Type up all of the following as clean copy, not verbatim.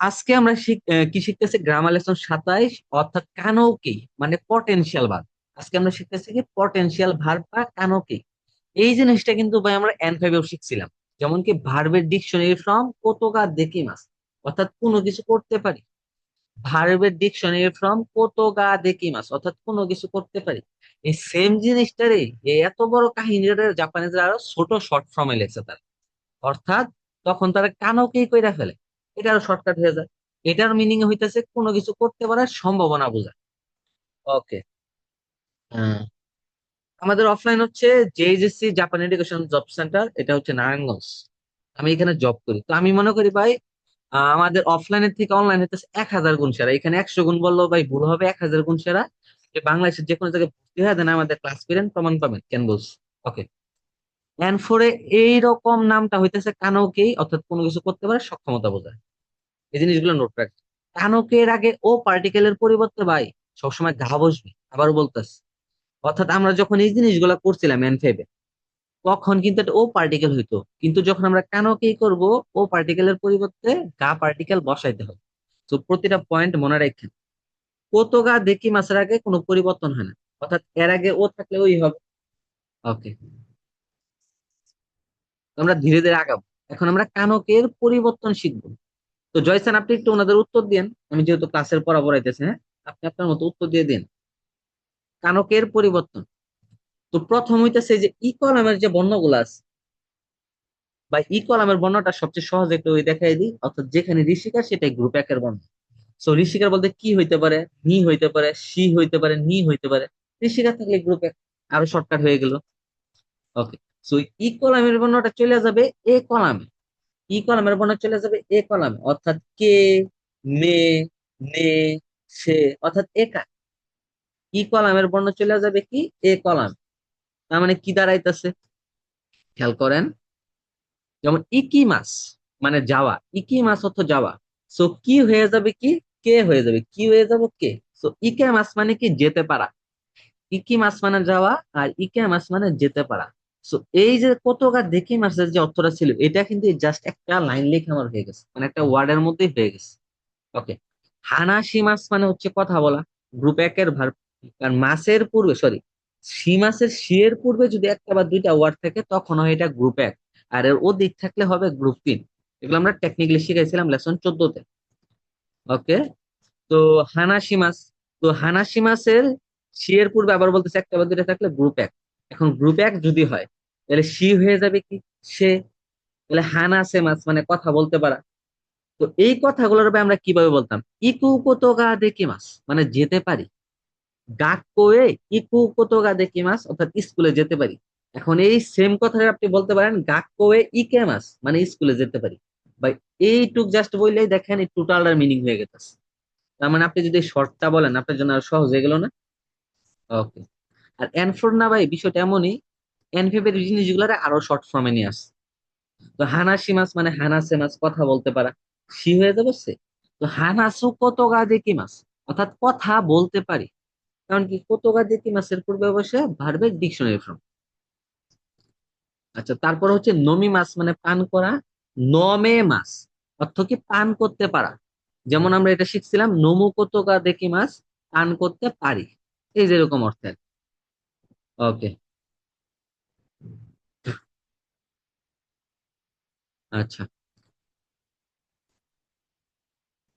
আজকে আমরা কি শিখতেছি গ্রামার লেসন 27, অর্থাৎ কানৌকি মানে পটেনশিয়াল ভার্ব। আজকে আমরা শিখতেছি কি পটেনশিয়াল ভার্ব বা কানৌকি। এই জিনিসটা কিন্তু ভাই আমরা N5-এও শিখছিলাম। যেমন কি ভার্বের ডিকশনারি ফ্রম কোতোগা দেকিমাস, অর্থাৎ কোনো কিছু করতে পারি। ভার্বের ডিকশনারি ফ্রম কোতোগা দেকিমাস, অর্থাৎ কোনো কিছু করতে পারি। এই সেম জিনিসটারে এই এত বড় কাহিনীটা জাপানিজরা আরো ছোট শর্ট ফর্মে লেখছে তারা। অর্থাৎ তখন তারা কানকেই কইরা ফেলে, এটা আরো শর্টকাট হয়ে যায়। এটার মিনিং হইতেছে কোনো কিছু করতে পারার সম্ভাবনা বোঝায়। ওকে। আমাদের অফলাইন হচ্ছে জেএইচএসসি জাপান এডুকেশন জব সেন্টার, এটা হচ্ছে নারায়ণগঞ্জ। আমি এখানে জব করি, তো আমি মনে করি ভাই আমাদের অফলাইনের থেকে অনলাইন হইতেছে 1000 গুণ সেরা। এখানে 100 গুণ বললেও ভাই ভুল হবে, 1000 গুণ সেরা। যে বাংলাদেশের যে কোনো জায়গায় ভর্তি হয়ে দেন আমাদের ক্লাস করেন, প্রমাণ পাবেন কেন বলছি। ওকে। এন 4-এ এইরকম নামটা হইতেছে কানকেই, অর্থাৎ কোনো কিছু করতে পারে সক্ষমতা বোঝায়। এই জিনিসগুলো নোট রাখ। কানকের আগে ও পার্টিকেলের পরিবর্তে ভাই সবসময় গা বসবে। আবার বলতেছি, অর্থাৎ আমরা যখন এই জিনিসগুলো করছিলাম N5-এ, তখন কিন্তু একটা ও পার্টিকেল হইতো, কিন্তু যখন আমরা কানকেই করব, ও পার্টিকেলের পরিবর্তে গা পার্টিকেল বসাইতে হবে। তো প্রতিটা পয়েন্ট মনে রাখেন। কত গা দেখি মাসের আগে কোনো পরিবর্তন হয় না, অর্থাৎ এর আগে ও থাকলে ওই হবে। ওকে। আমরা ধীরে ধীরে আগাবো। এখন আমরা কানকের পরিবর্তন শিখবো। তো জয়সান, আপনি একটু ওনাদের উত্তর দিন। আমি যেহেতু ক্লাসের পড়া পড়াইতেছি, হ্যাঁ, আপনি আপনার মতো উত্তর দিয়ে দিন। কানকের পরিবর্তন। তো প্রথম হইতেছে যে ই কলামের যে বর্ণগুলো আছে, বা ই কলামের বর্ণটা সবচেয়ে সহজ, একটু ওই দেখাই দিই। অর্থাৎ যেখানে ঋষিকা সেটাই গ্রুপ একের বর্ণ। সো ঋষিকার বলতে কি হইতে পারে, নি হইতে পারে, সি হইতে পারে, নি হইতে পারে। ঋষিকা থাকলে গ্রুপ এক, আরো শর্টকাট হয়ে গেল। ওকে। সো ই কলামের বর্ণটা চলে যাবে এ কলামে। ই কলামের বর্ণ চলে যাবে এ কলামে, অর্থাৎ কে, মে, নে, সে, অর্থাৎ একা। ই কলামের বর্ণ চলে যাবে কি এ কলাম। তার মানে কি দাঁড়াইতেছে, খেয়াল করেন। যেমন ইকি মাছ মানে যাওয়া, ইকি মাছ অর্থ যাওয়া। সো কি হয়ে যাবে কি, কে হয়ে যাবে, কি হয়ে যাবো কে। সো ইকে মাছ মানে কি যেতে পারা। ইকি মাছ মানে যাওয়া, আর ইকে মাছ মানে যেতে পারা। সো এই যে কতকা দেখি মাছের যে অর্থটা ছিল, এটা কিন্তু জাস্ট একটা লাইন লিখে আমার হয়ে গেছে, মানে একটা ওয়ার্ডের মধ্যেই হয়ে গেছে। ওকে। হানাসি মাছ মানে হচ্ছে কথা বলা, গ্রুপ একের ভার্ব। কারণ মাসের পূর্বে, সরি, সি মাসের সি এর পূর্বে যদি একটা বা দুইটা ওয়ার্ড থাকে তখন হয় এটা গ্রুপ এক। আর এর অধিক থাকলে হবে গ্রুপ 3। এগুলো আমরা টেকনিক্যালি শিখাইছিলাম লেসন 14-তে। ওকে। তো হানাসি মাছ, তো হানাসি মাছের সি এর পূর্বে আবার বলতেছে একটা বা দুইটা থাকলে গ্রুপ এক। এখন গ্রুপ এক যদি হয়, তাহলে সি হয়ে যাবে কি সে। তাহলে হানাসে মাছ মানে কথা বলতে পারা। তো এই কথাগুলোর ভাই আমরা কিভাবে বলতাম, ইকু কোতোগা দেকিমাস মানে যেতে পারি। গাক্কোয়ে ইকু কোতোগা দেকিমাস অর্থাৎ স্কুলে যেতে পারি। এখন এই সেম কথাটা আপনি বলতে পারেন গাক্কোয়ে ইকেমাস মানে স্কুলে যেতে পারি। ভাই এইটুক জাস্ট বললেই দেখেন এই টোটালটার মিনিং হয়ে গেছে। তার মানে আপনি যদি শর্টটা বলেন আপনার জন্য আরো সহজ হয়ে গেল না। ওকে। আর N4 না ভাই, বিষয়টা এমনই, N5 এর জিনিসগুলো আরো শর্ট ফর্মে নিয়ে আসে। তো হানাসি মাছ মানে হানাসে মাছ কথা বলতে পারা, সি হয়ে যাবে সে। তো হানাসু কোতোগা দেখি মাছ, অর্থাৎ কথা বলতে পারি। কারণ কি কোতোগা দেখি মাছের পূর্বে বসে ভার্বের ডিকশনারি ফর্ম। আচ্ছা, তারপর হচ্ছে নমি মাছ মানে পান করা। নমে মাছ অর্থ কি পান করতে পারা। যেমন আমরা এটা শিখছিলাম নমু কোতোগা দেখি মাছ, পান করতে পারি। এই যেরকম অর্থের। ওকে। আচ্ছা।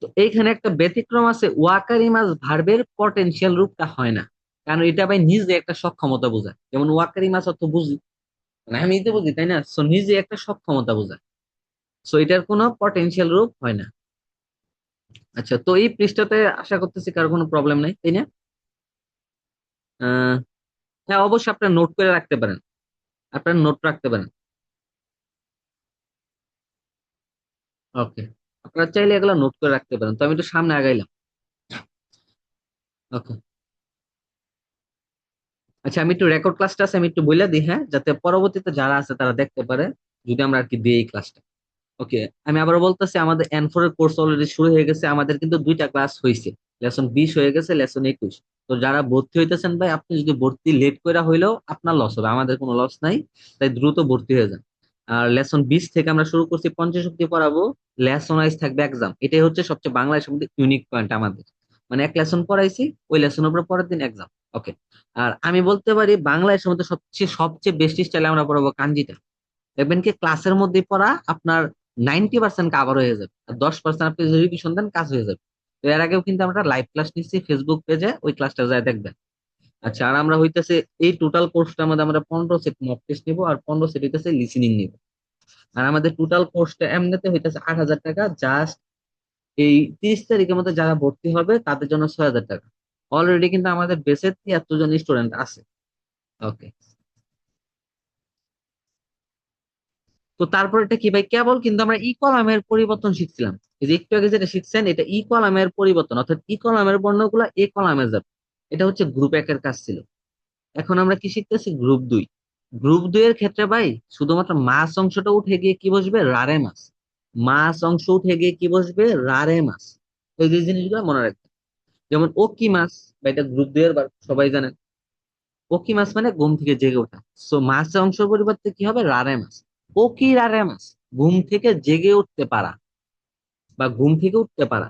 তো এইখানে একটা ব্যতিক্রম আছে, ওয়াকারি মাছ ভার্বের পটেনশিয়াল রূপটা হয় না। কারণ এটা ভাই নিজে একটা সক্ষমতা বোঝায়। যেমন ওয়াকারি মাছ অর্থ বুঝি, মানে আমি তো বুঝি তাই না, সো নিজে একটা সক্ষমতা বোঝায়। সো এটার কোনো পটেনশিয়াল রূপ হয় না। আচ্ছা, তো এই পৃষ্ঠাতে আশা করতেছি কারো কোনো প্রবলেম নাই, তাই না? আহ হ্যাঁ, অবশ্যই আপনার নোট করে রাখতে পারেন। আপনার নোট রাখতে পারেন। ওকে। আপনারা চাইলে এগুলো নোট করে রাখতে পারেন। তো আমি একটু সামনে আগাইলাম। ওকে। আচ্ছা, আমি একটু রেকর্ড ক্লাসটা আছে আমি একটু বইলা দিই, হ্যাঁ, যাতে পরবর্তীতে যারা আছে তারা দেখতে পারে, যদি আমরা আর কি দিই এই ক্লাসটা। ওকে। আমি আবার বলতেছি, আমাদের N4 এর কোর্স অলরেডি শুরু হয়ে গেছে। আমাদের কিন্তু দুইটা ক্লাস হয়েছে, লেসন 20 হয়ে গেছে, লেসন 21। তো যারা ভর্তি হইতেছেন ভাই, আপনি যদি ভর্তি লেট করে হইলেও আপনার লস হবে, আমাদের কোনো লস নাই। তাই দ্রুত ভর্তি হয়ে যান। আর লেসন 20 থেকে আমরা শুরু করছি পঞ্চশক্তি পড়াবো। লেসন ওয়াইজ থাকবে এক্সাম, এটাই হচ্ছে সবচেয়ে বাংলাদেশের মধ্যে ইউনিক পয়েন্ট আমাদের। মানে এক লেসন পড়াইছি, ওই লেসনের উপর পরের দিন এক্সাম। ওকে। আর আমি বলতে পারি বাংলাদেশের মধ্যে সবচেয়ে সবচেয়ে বেস্ট স্টাইলে আমরা পড়াবো কাঞ্জিটা। দেখবেন কি ক্লাসের মধ্যে পড়া আপনার 90% কাভার হয়ে যাবে, আর 10% আপনি যদি রিভিশন দেন কাজ হয়ে যাবে। তো এর আগেও কিন্তু আমরা লাইভ ক্লাস নিচ্ছি ফেসবুক পেজে, ওই ক্লাসটা যায় দেখবেন। আচ্ছা, আর আমরা হইতেছে এই টোটাল কোর্সটার মধ্যে আমরা 15 সেট মক টেস্ট নিবো, আর 15 সেট হইতেছে লিসেনিং নিব। আর আমাদের টোটাল কোর্সটা এমনিতে হইতেছে 8,000 টাকা জাস্ট। এই 30 তারিখের মধ্যে যারা ভর্তি হবে তাদের জন্য 6,000 টাকা। অলরেডি কিন্তু আমাদের বেসে 73 জন স্টুডেন্ট আছে। ওকে। তো তারপর এটা কি ভাই, কেবল কিন্তু আমরা ই কলামের পরিবর্তন শিখছিলাম। এই যে একটু আগে যেটা শিখছেন এটা ই কলামের পরিবর্তন, অর্থাৎ ই কলামের বর্ণগুলো এ কলামে যাবে। এটা হচ্ছে গ্রুপ একের কাজ ছিল। এখন আমরা কি শিখতেছি, গ্রুপ 2। গ্রুপ 2 এর ক্ষেত্রে ভাই শুধুমাত্র মাস অংশটা উঠে গিয়ে কি বসবে, রারে মাস। মাস অংশ উঠে গিয়ে কি বসবে, রারে মাস। এই যে জিনিসগুলো মনে রাখবেন। যেমন ও কি মাস, বা এটা গ্রুপ 2 এর সবাই জানেন। ও কি মাস মানে ঘুম থেকে জেগে ওঠা। সো মাস অংশ পরিবর্তে কি হবে, রারে মাস। ও কি রারে মাস, ঘুম থেকে জেগে উঠতে পারা বা ঘুম থেকে উঠতে পারা।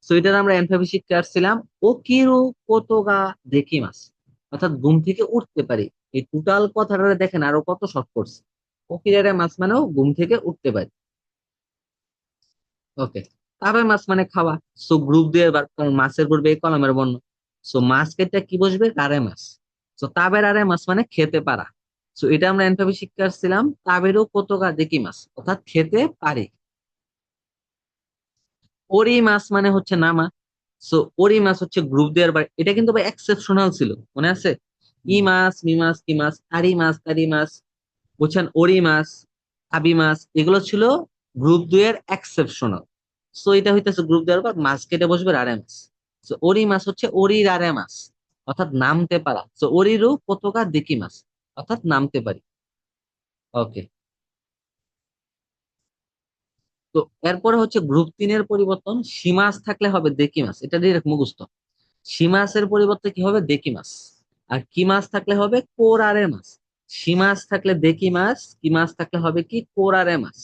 সো এটার আমরা এনফাবি শিখতে আসছিলাম। ও কিরু কোতোগা দেখি মাস, অর্থাৎ ঘুম থেকে উঠতে পারি। এই টোটাল কথাটা দেখেন আরো কত শর্ট করছে। ও কি রারে মাস মানেও ঘুম থেকে উঠতে পারি। ওকে। তাবে মাছ মানে খাওয়া। সো গ্রুপ 2 এর কারণ মাছের পূর্বে এই কলমের বর্ণ। সো মাছ কেটে কি বসবে, রারে মাছ। সো তাবের আরে মাছ মানে খেতে পারা। সো এটা আমরা এনভাবে শিখতে আসছিলাম, তাবেরও কতগা দেখি মাছ, অর্থাৎ খেতে পারি। ওরি মাছ মানে হচ্ছে নামা। সো ওরি মাছ হচ্ছে গ্রুপ 2 এর এটা কিন্তু এক্সেপশনাল ছিল, মনে আছে? ই মাছ, মি মাছ, কি মাছ, আরি মাছ, তারি মাছ, বুঝছেন? ওরি মাছ, আবি মাছ, এগুলো ছিল গ্রুপ 2 এর এক্সেপশনাল। সো এটা হইতেছে গ্রুপ 2 এর পর মাছ কেটে বসবে রারে মাছ। সো ওরি মাছ হচ্ছে ওরি রারে মাছ, অর্থাৎ নামতে পারা। সো ওরিরও কতকা দেখি মাছ, অর্থাৎ নামতে পারি। ওকে। তো এরপরে হচ্ছে গ্রুপ 3 এর পরিবর্তন, সীমাস থাকলে হবে দেখি মাছ, এটা ডিরেক্ট মুখস্থ। সীমাসের পরিবর্তে কি হবে, দেখি মাছ। আর কি মাছ থাকলে হবে, কোরারে মাছ। সীমাস থাকলে দেখি মাছ, কি মাছ থাকলে হবে কি, কোরারে মাছ।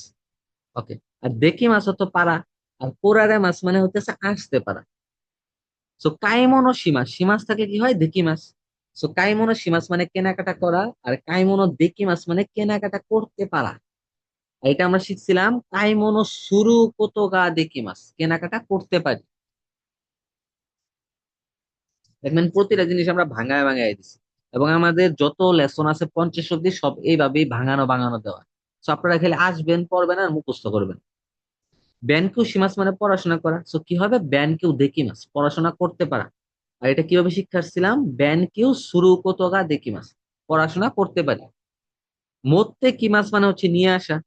ওকে। আর দেখি মাছ হতো পারা, আর কোরারে মাছ মানে হতেছে আসতে পারা। সো কাইমনো সীমাস, সীমাস থাকলে কি হয়, দেখি মাছ। সো কাইমনো সীমাস মানে কেনাকাটা করা, আর কাইমনো দেখি মাছ মানে কেনাকাটা করতে পারা। আর এটা আমরা শিখছিলাম কাইমনো শুরু কত গা দেখি মাছ, কেনাকাটা করতে পারি। দেখবেন প্রতিটা জিনিস আমরা ভাঙায় ভাঙায় দিচ্ছি। এবং আমাদের যত লেসন আছে 50 অব্দি সব এইভাবেই ভাঙানো ভাঙানো দেওয়া। তো আপনারা খেলে আসবেন, পড়বেন আর মুখস্থ করবেন। ব্যানকেও সীমাস মানে পড়াশোনা করা, সো কি হবে, ব্যানকেও দেখি মাস, পড়াশোনা করতে পারা। আর এটা কিভাবে শিক্ষা আসছিলাম, ব্যানকেও শুরু কতগা দেখি মাস, পড়াশোনা করতে পারি। মরতে কি মাছ মানে হচ্ছে নিয়ে আসা।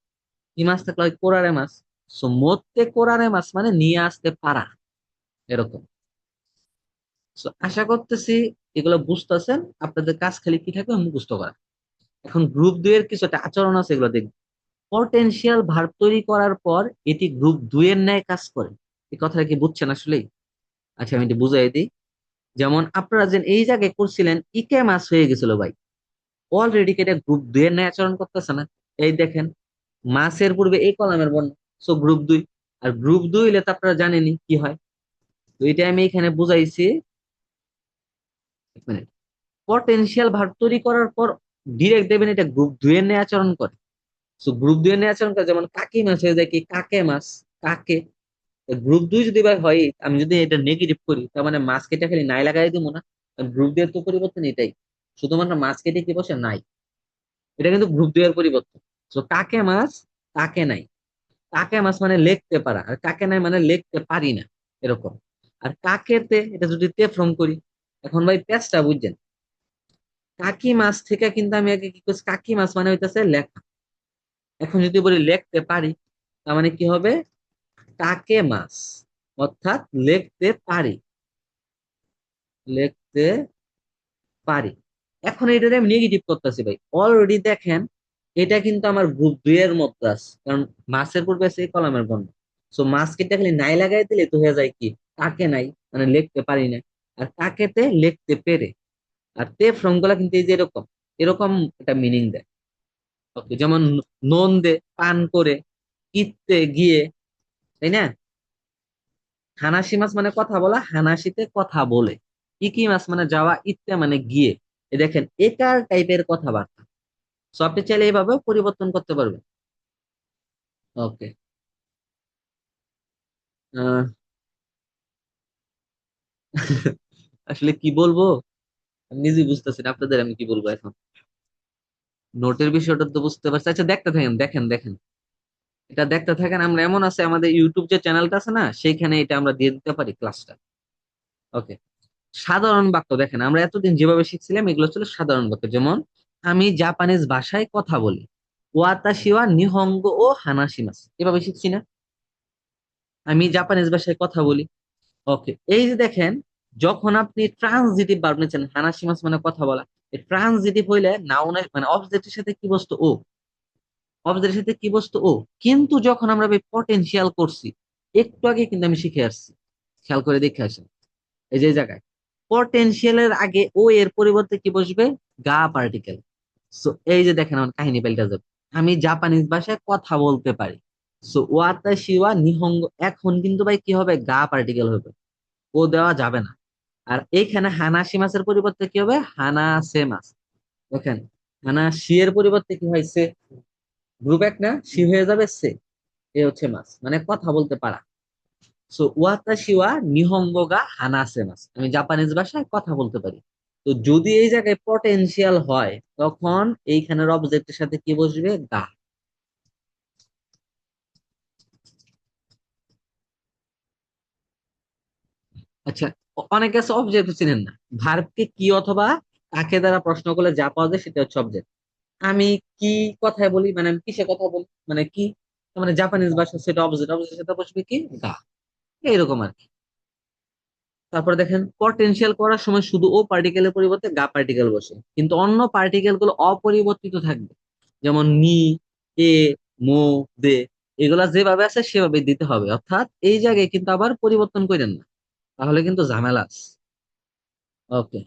কি মাছ থাকলে হয়, কোরারে মাছ। সো মরতে কোরারে মাছ মানে নিয়ে আসতে পারা, এরকম। সো আশা করতেছি এগুলো বুঝতেছেন। আপনাদের কাজ খালি কি থাকবে, মুখস্থ করা। এখন গ্রুপ 2 এর কিছু একটা আচরণ আছে, এগুলো দেখবেন। পটেনশিয়াল ভার্ব তৈরি করার পর এটি গ্রুপ 2 এর ন্যায় কাজ করে। এই কথাটা কি বুঝছেন আসলেই? আচ্ছা, আমি এটি বুঝাই দিই। যেমন আপনারা যে এই জায়গায় করছিলেন ইকে মাস হয়ে গেছিল ভাই, অলরেডি এটা গ্রুপ 2 এর ন্যায় আচরণ করতেছে না? এই দেখেন, মাসের পূর্বে এই কলামের বর্ণ। So group 2। আর গ্রুপ 2 হইলে তো আপনারা জানেনই কি হয়। তো এটা আমি এখানে বুঝাইছি। এক মিনিট। পটেনশিয়াল ভার্ব তৈরি করার পর ডিরেক্ট দেবেন এটা গ্রুপ 2 এর ন্যায় আচরণ করে। সো গ্রুপ 2 এর ন্যায় আচরণ করে, যেমন কাকি মাছ হয়ে যায় কি, কাকে মাছ। কাকে। গ্রুপ 2 যদি ভাই হয়, আমি যদি এটা নেগেটিভ করি তার মানে মাছ কেটে খালি নাই লাগাই দিব না। গ্রুপ 2 এর তো পরিবর্তন এটাই, শুধুমাত্র মাছ কেটে কি বসে, নাই। এটা কিন্তু গ্রুপ 2 এর পরিবর্তন। তো কাকে মাছ, কাকে নাই। কাকে মাছ মানে লিখতে পারা, আর কাকে নাই মানে লিখতে পারি না, এরকম। আর কাকেতে এটা যদি তে ফ্রম করি, এখন ভাই পেঁচটা বুঝছেন। কাকি মাছ থেকে কিন্তু আমি আগে কি করছি, কাকি মাছ মানে হইতেছে লেখা। এখন যদি বলি লিখতে পারি, তার মানে কি হবে, কাকে মাছ, অর্থাৎ লিখতে পারি। লিখতে পারি। এখন এটাতে আমি নেগেটিভ করতেছি ভাই, অলরেডি দেখেন এটা কিন্তু আমার গ্রুপ 2 এর মধ্যে আছে, কারণ মাছের পূর্বে আছে এই কলামের বর্ণ। সো মাছ কেটে খালি নাই লাগাই দিলে তো হয়ে যায় কি, কাকে নাই মানে লিখতে পারি না। আর কাকেতে লিখতে পেরে। আর তে ফ্রম গুলা কিন্তু এই যে এরকম এরকম একটা মিনিং দেয়। ওকে, যেমন নন্দে পান করে, ইত্তে গিয়ে, তাই না? হানাসি মাস মানে কথা বলা, হানাসিতে কথা বলে। ইকি মাস মানে যাওয়া, ইত্তে মানে গিয়ে। এই দেখেন একার টাইপের কথাবার্তা। সো আপনি চাইলে এইভাবে পরিবর্তন করতে পারবেন। ওকে। আসলে কি বলবো, আমি নিজেই বুঝতেছি না আপনাদের আমি কি বলবো এখন। নোটের বিষয়টা তো বুঝতে পারছি। আচ্ছা দেখতে থাকেন, দেখেন দেখেন, এটা দেখতে থাকেন। আমরা এমন আছে আমাদের ইউটিউব যে চ্যানেলটা আছে না, সেইখানে এটা আমরা দিয়ে দিতে পারি ক্লাসটা। ওকে। সাধারণ বাক্য দেখেন, আমরা এতদিন যেভাবে শিখছিলাম এগুলো ছিল সাধারণ বাক্য। যেমন আমি জাপানিজ ভাষায় কথা বলি, ওয়াতাশি ওয়া নিহঙ্গ ও হানাশিমাস, এভাবে শিখছি না? আমি জাপানিজ ভাষায় কথা বলি। ওকে, এই যে দেখেন, যখন আপনি ট্রান্সজিটিভ ভার্ব নিচ্ছেন, হানাশিমাস মানে কথা বলা, এই ট্রান্সজিটিভ হইলে নাউনের মানে অবজেক্টের সাথে কি বস্তু ও, অবজেক্টের সাথে কি বস্তু ও। কিন্তু যখন আমরা পটেনশিয়াল করছি, একটু আগে কিন্তু আমি শিখে আসছি, খেয়াল করে দেখে আসেন। এই যে এই জায়গায় পটেনশিয়ালের আগে ও এর পরিবর্তে কি বসবে? গা পার্টিকেল। সো এই যে দেখেন আমার কাহিনী পাল্টা যাবে। আমি জাপানিজ ভাষায় কথা বলতে পারি, সো ওয়াতাশি ওয়া নিহঙ্গ, এখন কিন্তু ভাই কি হবে? গা পার্টিকেল হবে, ও দেওয়া যাবে না। আর এইখানে হানাসি মাসের পরিবর্তে কি হবে? হানাসে মাস। দেখেন, হানাসি এর পরিবর্তে কি হয়েছে? গ্রুপ এক না, সি হয়ে যাবে সে। এ হচ্ছে মাস মানে কথা বলতে পারা। সো ওয়াতাশি ওয়া নিহঙ্গ গা হানাসে মাস, আমি জাপানিজ ভাষায় কথা বলতে পারি। তো যদি এই জায়গায় পটেনশিয়াল হয়, তখন এইখানের অবজেক্টের সাথে কি বসবে? গা। আচ্ছা, অনেকে আছে অবজেক্ট চিনেন না। ভার্বকে কি অথবা কাকে দ্বারা প্রশ্ন করলে যা পাওয়া যায় সেটা হচ্ছে অবজেক্ট। আমি কি কথায় বলি, মানে আমি কিসে কথা বলি, মানে কি, মানে জাপানিজ ভাষা, সেটা অবজেক্ট, অবজেক্টের সাথে বসবে কি? গা। এইরকম আর কি। তারপরে দেখেন পটেনশিয়াল করার সময় শুধু ও পার্টিকেলের পরিবর্তে গা পার্টিকেল বসে, কিন্তু অন্য পার্টিকেল গুলো অপরিবর্তিত থাকবে। যেমন নি, এ, মো, দে, এগুলা যেভাবে আছে সেভাবে দিতে হবে। অর্থাৎ এই জায়গায় কিন্তু আবার পরিবর্তন করেন না, তাহলে কিন্তু ঝামেলা আছে। ওকে।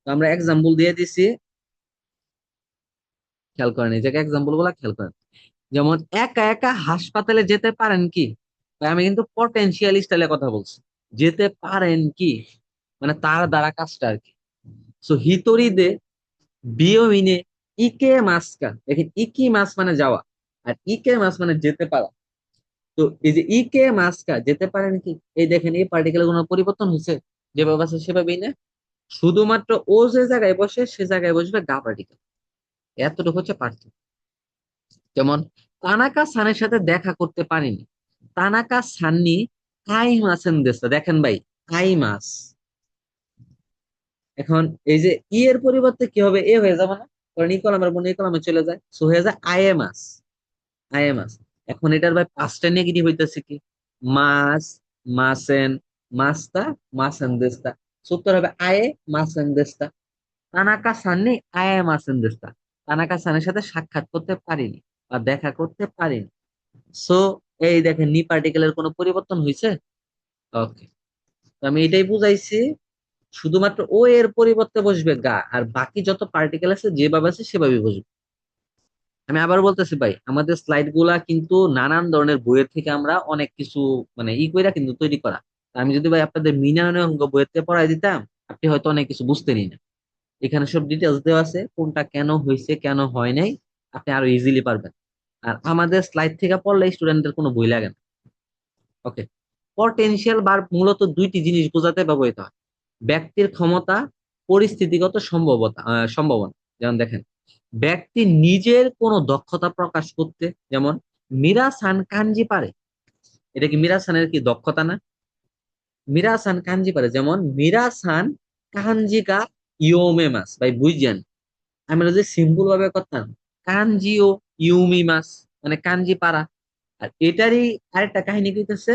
তো আমরা এক্সাম্পল দিয়ে দিছি, খেয়াল করেন এই জায়গায় এক্সাম্পল গুলা খেয়াল করেন। যেমন একা একা হাসপাতালে যেতে পারেন কি? ভাই আমি কিন্তু পটেনশিয়াল স্টাইলে কথা বলছি। যেতে পারেন কি মানে তার দ্বারা কাজটা আর কি। সো হিতরি দে বিওইনে ইকে মাসকা, দেখেন ইকি মাস মানে যাওয়া, আর ইকে মাস মানে যেতে পারা। তো এই যে ইকে মাসকা যেতে পারেন কি, এই দেখেন এই পার্টিকেল কোনো পরিবর্তন হয়েছে? যেভাবে আছে সেভাবেই না। শুধুমাত্র ও যে জায়গায় বসে সে জায়গায় বসবে গা পার্টিকেল। এতটুকু হচ্ছে পার্থক্য। যেমন তানাকা সানের সাথে দেখা করতে পারিনি, তানাকা সাননি আই মাসেন দেশে, দেখেন ভাই আই মাস। এখন এই যে ই এর পরিবর্তে কি হবে? এ হয়ে যাবে না? কারণ ই কলামের বোন এই কলামে চলে যায়, সো হয়ে যায় আইএমএস, আইএমএস। এখন এটার ভাই পাঁচটা নেগেটিভ হইতেছে কি? মাস, মাসেন, মাস্তা, মাসেন দেস্তা। সূত্র হবে আয়ে মাসেন দেস্তা। তানাকা সাননি আয়ে মাসেন দেস্তা, তানাকা সানের সাথে সাক্ষাৎ করতে পারিনি বা দেখা করতে পারিনি। সো এই দেখেন নি পার্টিকেলের কোনো পরিবর্তন হয়েছে? ওকে। তো আমি এটাই বুঝাইছি, শুধুমাত্র ও এর পরিবর্তে বসবে গা, আর বাকি যত পার্টিকেল আছে যেভাবে আছে সেভাবে বসবে। আমি আবার বলতেছি ভাই, আমাদের স্লাইড গুলা কিন্তু নানান ধরনের বইয়ের থেকে আমরা অনেক কিছু মানে ই কইরা কিন্তু তৈরি করা। তা আমি যদি ভাই আপনাদের মিনায়নের অঙ্ক বইয়ের থেকে পড়াই দিতাম, আপনি হয়তো অনেক কিছু বুঝতেনই না। এখানে সব ডিটেলস দেওয়া আছে, কোনটা কেন হয়েছে কেন হয় নাই, আপনি আরো ইজিলি পারবেন। আর আমাদের স্লাইড থেকে পড়লে স্টুডেন্টদের কোনো বই লাগে না। ওকে। পটেনশিয়াল বার মূলত দুইটি জিনিস বোঝাতে ব্যবহৃত হয়: ব্যক্তির ক্ষমতা, পরিস্থিতিগত সম্ভাবনা। যেমন দেখেন, ব্যক্তি নিজের কোনো দক্ষতা প্রকাশ করতে, যেমন মীরা সান কাঞ্জি পারে, এটা কি মীরা সানের কি দক্ষতা না? মীরা সান কাঞ্জি পারে, যেমন মীরা সান কাঞ্জি গা ইয়োমে মাস, ভাই বুঝছেন? আমরা যদি সিম্পল ভাবে করতাম কাঞ্জি ও ইউমি মাস, মানে কাঞ্জি পারা। আর এটারই আরেকটা কাহিনী কইতেছে,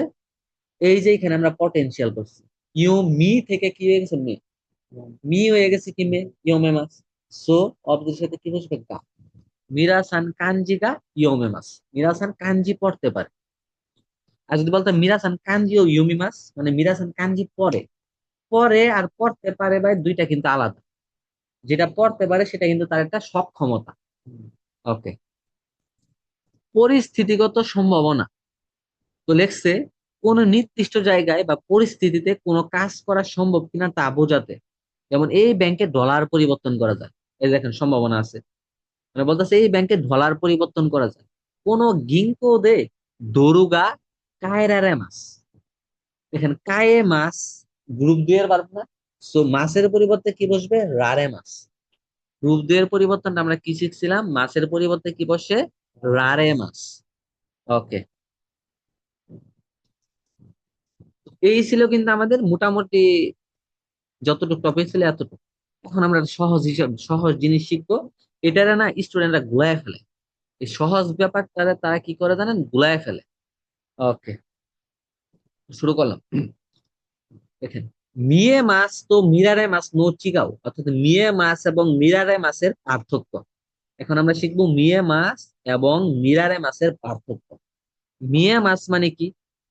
এই যে এখানে আমরা পটেনশিয়াল করছি, ইউ মি থেকে কি হয়ে গেছে? মে, মি হয়ে গেছে কি মে, ইয়মে মাস। সো অব্দের সাথে কি বসবে? গা। মিরাসান কাঞ্জি গা ইয়মে মাস, মিরাসান কাঞ্জি পড়তে পারে। আর যদি বলতাম মিরাসান কাঞ্জি ও ইউমি মাস, মানে মিরাসান কাঞ্জি পড়ে, পড়ে আর পড়তে পারে ভাই দুইটা কিন্তু আলাদা। যেটা পড়তে পারে সেটা কিন্তু তার একটা সক্ষমতা, ওকে, পরিস্থিতিগত সম্ভাবনা। তো লেখছে কোন নির্দিষ্ট জায়গায় বা পরিস্থিতিতে কোনো কাজ করা সম্ভব কিনা তা বোঝাতে। যেমন এই ব্যাংকে ডলার পরিবর্তন করা যায়, এই দেখেন সম্ভাবনা আছে। মানে বলতেছে এই ব্যাংকে ডলার পরিবর্তন করা যায়। কোন গিংকো দে দরুগা কায়রারে মাস। দেখেন কায়ে মাস গ্রুপ দুই এর ভার্ব না? সো মাসের পরিবর্তে কি বসবে? রারে মাস। গ্রুপ দুই এর পরিবর্তনটা আমরা কি শিখছিলাম? মাসের পরিবর্তে কি বসে? রারে মাস। ওকে, এই ছিল কিন্তু আমাদের মোটামুটি যতটুকু টপিক ছিল এতটুকু। এখন আমরা সহজ হিসাব, সহজ জিনিস শিখবো। এটারে না স্টুডেন্টরা গুলায় ফেলে, এই সহজ ব্যাপারটা তারা কি করে জানেন? গুলায় ফেলে। ওকে, শুরু করলাম। দেখেন, মিয়ে মাছ তো মিরারে মাছ নো চিগাও, অর্থাৎ মিয়ে মাছ এবং মিরারে মাছের পার্থক্য। এখন আমরা শিখবো মিয়ে মাছ এবং মিরারে মাছের পার্থক্য। মিয়ে মাছ মানে কি?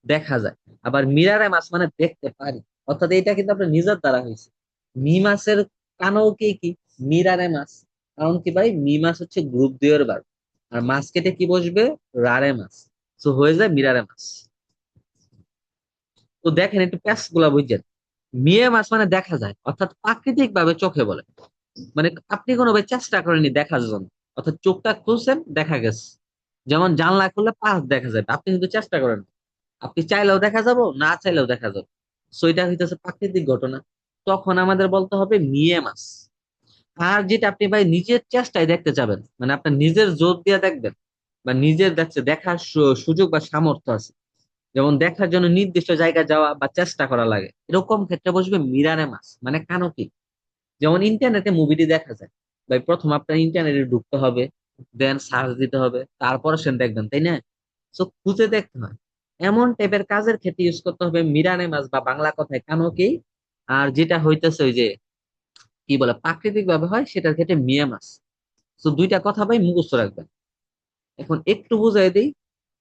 দেখা যায়। আবার মিরারে মাছ মানে দেখতে পারি। অর্থাৎ এটা কিন্তু আপনার নিজের দ্বারা হয়েছে। মি মাছের কানও কি কি? মিরারে মাছ। কারণ কি ভাই, মি মাছ হচ্ছে গ্রুপ দুই এর বার, আর মাছ কেটে কি বসবে? রারে মাছ। তো হয়ে যায় মিরারে মাছ। তো দেখেন একটু প্যাচ গুলা বুঝছেন। মিয়ে মাছ মানে দেখা যায়, অর্থাৎ প্রাকৃতিক ভাবে চোখে বলে। মানে আপনি কোনো ভাই চেষ্টা করেনি দেখার জন্য, অর্থাৎ চোখটা খুলছেন দেখা গেছে। যেমন জানলা খুললে পাঁচ দেখা যায়, আপনি কিন্তু চেষ্টা করেন। আপনি চাইলেও দেখা যাবো, না চাইলেও দেখা যাবে। সো এটা হইতেছে প্রাকৃতিক ঘটনা। তখন আমাদের বলতে হবে মিয়ে মাছ। আর যেটা আপনি ভাই নিজের চেষ্টায় দেখতে চাবেন, মানে আপনার নিজের জোর দিয়ে দেখবেন, বা নিজের দেখছে দেখার সুযোগ বা সামর্থ্য আছে, যেমন দেখার জন্য নির্দিষ্ট জায়গায় যাওয়া বা চেষ্টা করা লাগে, এরকম ক্ষেত্রে বসবে মিরারে মাছ, মানে কানকি। যেমন ইন্টারনেটে মুভিটি দেখা যায়, ভাই প্রথম আপনার ইন্টারনেটে ঢুকতে হবে, দেন সার্চ দিতে হবে, তারপর সেন দেখবেন, তাই না? তো খুঁজে দেখতে হয়। এমন টাইপের কাজের ক্ষেত্রে ইউজ করতে হবে মিরানে মাছ, বা বাংলা কথায় কানকি। আর যেটা হইতেছে ওই যে কি বলে প্রাকৃতিক ভাবে হয়, সেটার ক্ষেত্রে মিয়া মাছ। তো দুইটা কথা ভাই মুখস্থ রাখবেন। এখন একটু বুঝাই দিই।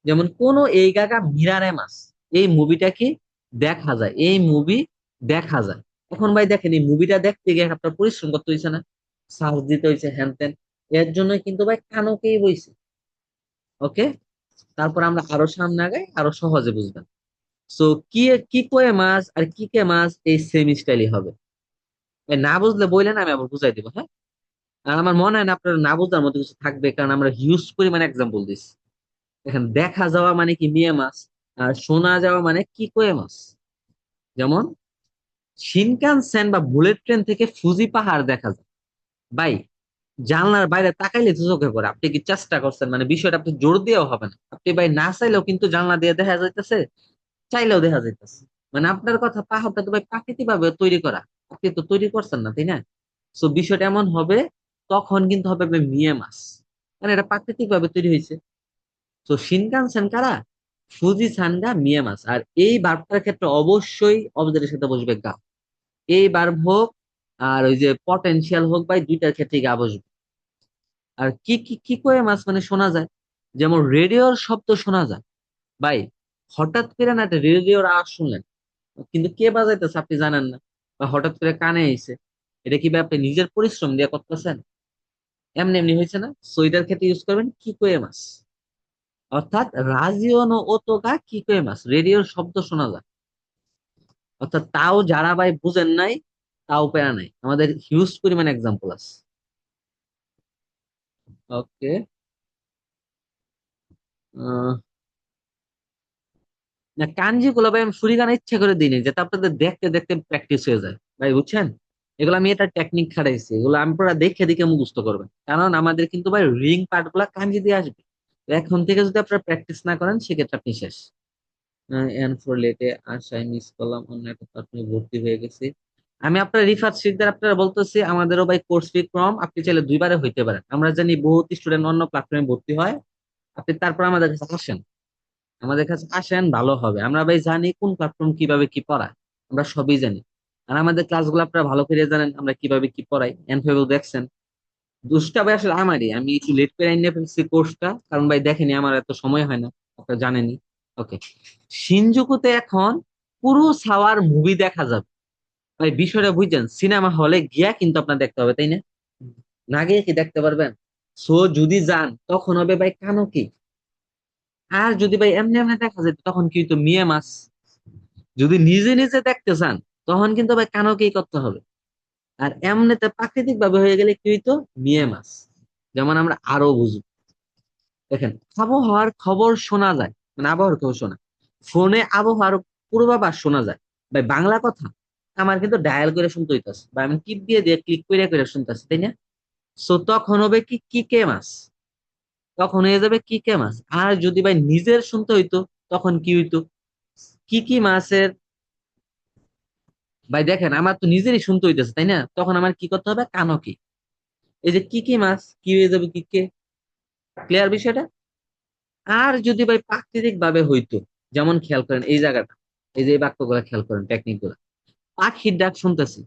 যেমন কোন এই গাগা মিরারে মাছ, এই মুভিটা কি দেখা যায়, এই মুভি দেখা যায়। এখন ভাই দেখেন এই মুভিটা দেখতে গিয়ে আপনার পরিশ্রম করতে হয়েছে না? সার্চ দিতে হয়েছে, হ্যান ত্যান। এর জন্য কিন্তু ভাই কানকেই বইছে। ওকে, তারপর আমরা আরো সামনে আগাই, আরো সহজে বুঝবেন। সো কি কি কয়ে মাছ আর কি কে মাছ এই সেম স্টাইলই হবে। এ না বুঝলে বললেন, আমি আবার বুঝাই দিব, হ্যাঁ? আর আমার মনে হয় না আপনার না বুঝার মতো কিছু থাকবে, কারণ আমরা হিউজ পরিমাণে এক্সাম্পল দিচ্ছি। এখন দেখা যাওয়া মানে কি মিয়া মাছ, আর শোনা যাওয়া মানে কি কয়ে মাছ। যেমন শিনকানসেন বা বুলেট ট্রেন থেকে ফুজি পাহাড় দেখা যায়। ভাই জানলার বাইরে তাকাইলে তো চোখে পড়ে, আপনি কি চেষ্টা করছেন? মানে বিষয়টা আপনি জোর দিয়েও হবে না, আপনি ভাই না চাইলেও কিন্তু জানলা দিয়ে দেখা যাইতেছে, চাইলেও দেখা যাইতেছে। মানে আপনার কথা, পাহাড়টা তো ভাই প্রাকৃতিক ভাবে তৈরি করা, আপনি তো তৈরি করছেন না, তাই না? তো বিষয়টা এমন হবে, তখন কিন্তু হবে ভাই মিয়া মাছ, মানে এটা প্রাকৃতিক ভাবে তৈরি হয়েছে। তো শিনকানসেন কারা? ফুজি সানগা মিয়া মাছ। আর এই বার্বটার ক্ষেত্রে অবশ্যই অবজেক্টের সাথে বসবে গা। এই বার্ব হোক আর ওই যে পটেনশিয়াল হোক, ভাই দুইটার ক্ষেত্রে গা বসবে। আর কি কি কি কয়ে মাছ মানে শোনা যায়। যেমন রেডিওর শব্দ শোনা যায়। ভাই হঠাৎ করে না একটা রেডিওর আওয়াজ শুনলেন, কিন্তু কে বাজাইতেছে আপনি জানেন না, বা হঠাৎ করে কানে আইছে, এটা কি ভাই আপনি নিজের পরিশ্রম দিয়ে করতেছেন? এমনি এমনি হয়েছে না? সো এটার ক্ষেত্রে ইউজ করবেন কি কয়ে মাছ। অর্থাৎ রাজিও নো ওতোগা কি কয়ে মাছ, রেডিওর শব্দ শোনা যায়। অর্থাৎ তাও যারা ভাই বুঝেন নাই, তাও পেরা নাই, আমাদের হিউজ পরিমাণ এক্সাম্পল আছে। ওকে, না কাঞ্জি গুলো ভাই আমি সুরিগানা ইচ্ছা করে দিইনি, যাতে আপনাদের দেখতে দেখতে প্র্যাকটিস হয়ে যায় ভাই, বুঝছেন? এগুলো আমি এটা টেকনিক খাটাইছি, এগুলো আমি পুরো দেখে দেখে মুখস্থ করবেন, কারণ আমাদের কিন্তু ভাই রিং পার্ট গুলা কাঞ্জি দিয়ে আসবে। তো এখন থেকে যদি আপনারা প্র্যাকটিস না করেন, সেক্ষেত্রে আপনি শেষ। এন ফর লেটে আশায় মিস করলাম, অন্য একটা প্ল্যাটফর্মে ভর্তি হয়ে গেছি। আমি আপনার রিফাত শিকদার আপনারা বলতেছি, আমাদেরও ভাই কোর্স ফি কম, আপনি চাইলে দুইবারে হইতে পারেন। আমরা জানি বহুত স্টুডেন্ট অন্য প্ল্যাটফর্মে ভর্তি হয়। আপনি তারপর আমাদের কাছে আসেন, আমাদের কাছে আসেন, ভালো হবে। আমরা ভাই জানি কোন প্ল্যাটফর্ম কিভাবে কি পড়ায়, আমরা সবই জানি। আর আমাদের ক্লাসগুলো আপনারা ভালো করে জানেন আমরা কিভাবে কি পড়াই, এনফেবল দেখছেন। দুষ্টা ভাই আসলে আমারই, আমি একটু লেট করে নিয়ে ফেলছি কোর্সটা, কারণ ভাই দেখেনি আমার এত সময় হয় না, আপনারা জানেনই। ওকে, শিনজুকুতে এখন পুরো সাওয়ার মুভি দেখা যাবে। ভাই বিষয়টা বুঝছেন, সিনেমা হলে গিয়া কিন্তু আপনার দেখতে হবে, তাই না? না গিয়ে কি দেখতে পারবেন? সো যদি যান তখন হবে ভাই কানকি। আর যদি ভাই এমনি এমনি দেখা যেত তখন কি হইতো, মিয়া মাছ। যদি নিজে নিজে দেখতে চান তখন কিন্তু ভাই কানকি করতে হবে। আর এমনিতে প্রাকৃতিক ভাবে হয়ে গেলে কি হইতো, মিয়া মাছ। যেমন আমরা আরো বুঝি, দেখেন আবহাওয়ার খবর শোনা যায়, মানে আবহাওয়ার খবর শোনা, ফোনে আবহাওয়ার পূর্বাভাস শোনা যায়। ভাই বাংলা কথা আমার কিন্তু ডায়াল করে শুনতে হইতাছে, বা আমি টিপ দিয়ে দিয়ে ক্লিক করে করে শুনতেছি, তাই না? সো তখন হবে কি, কি কে মাছ, তখন হয়ে যাবে কি কে মাছ। আর যদি ভাই নিজের শুনতে হইতো তখন কি হইতো, কি কি মাছের। ভাই দেখেন আমার তো নিজেরই শুনতে হইতেছে, তাই না? তখন আমার কি করতে হবে, কানকি। এই যে কি কি মাছ কি হয়ে যাবে, কি কে। ক্লিয়ার বিষয়টা? আর যদি ভাই প্রাকৃতিক ভাবে হইতো, যেমন খেয়াল করেন এই জায়গাটা, এই যে এই বাক্যগুলো খেয়াল করেন, টেকনিক গুলা, পাখির ডাক শুনতেছি।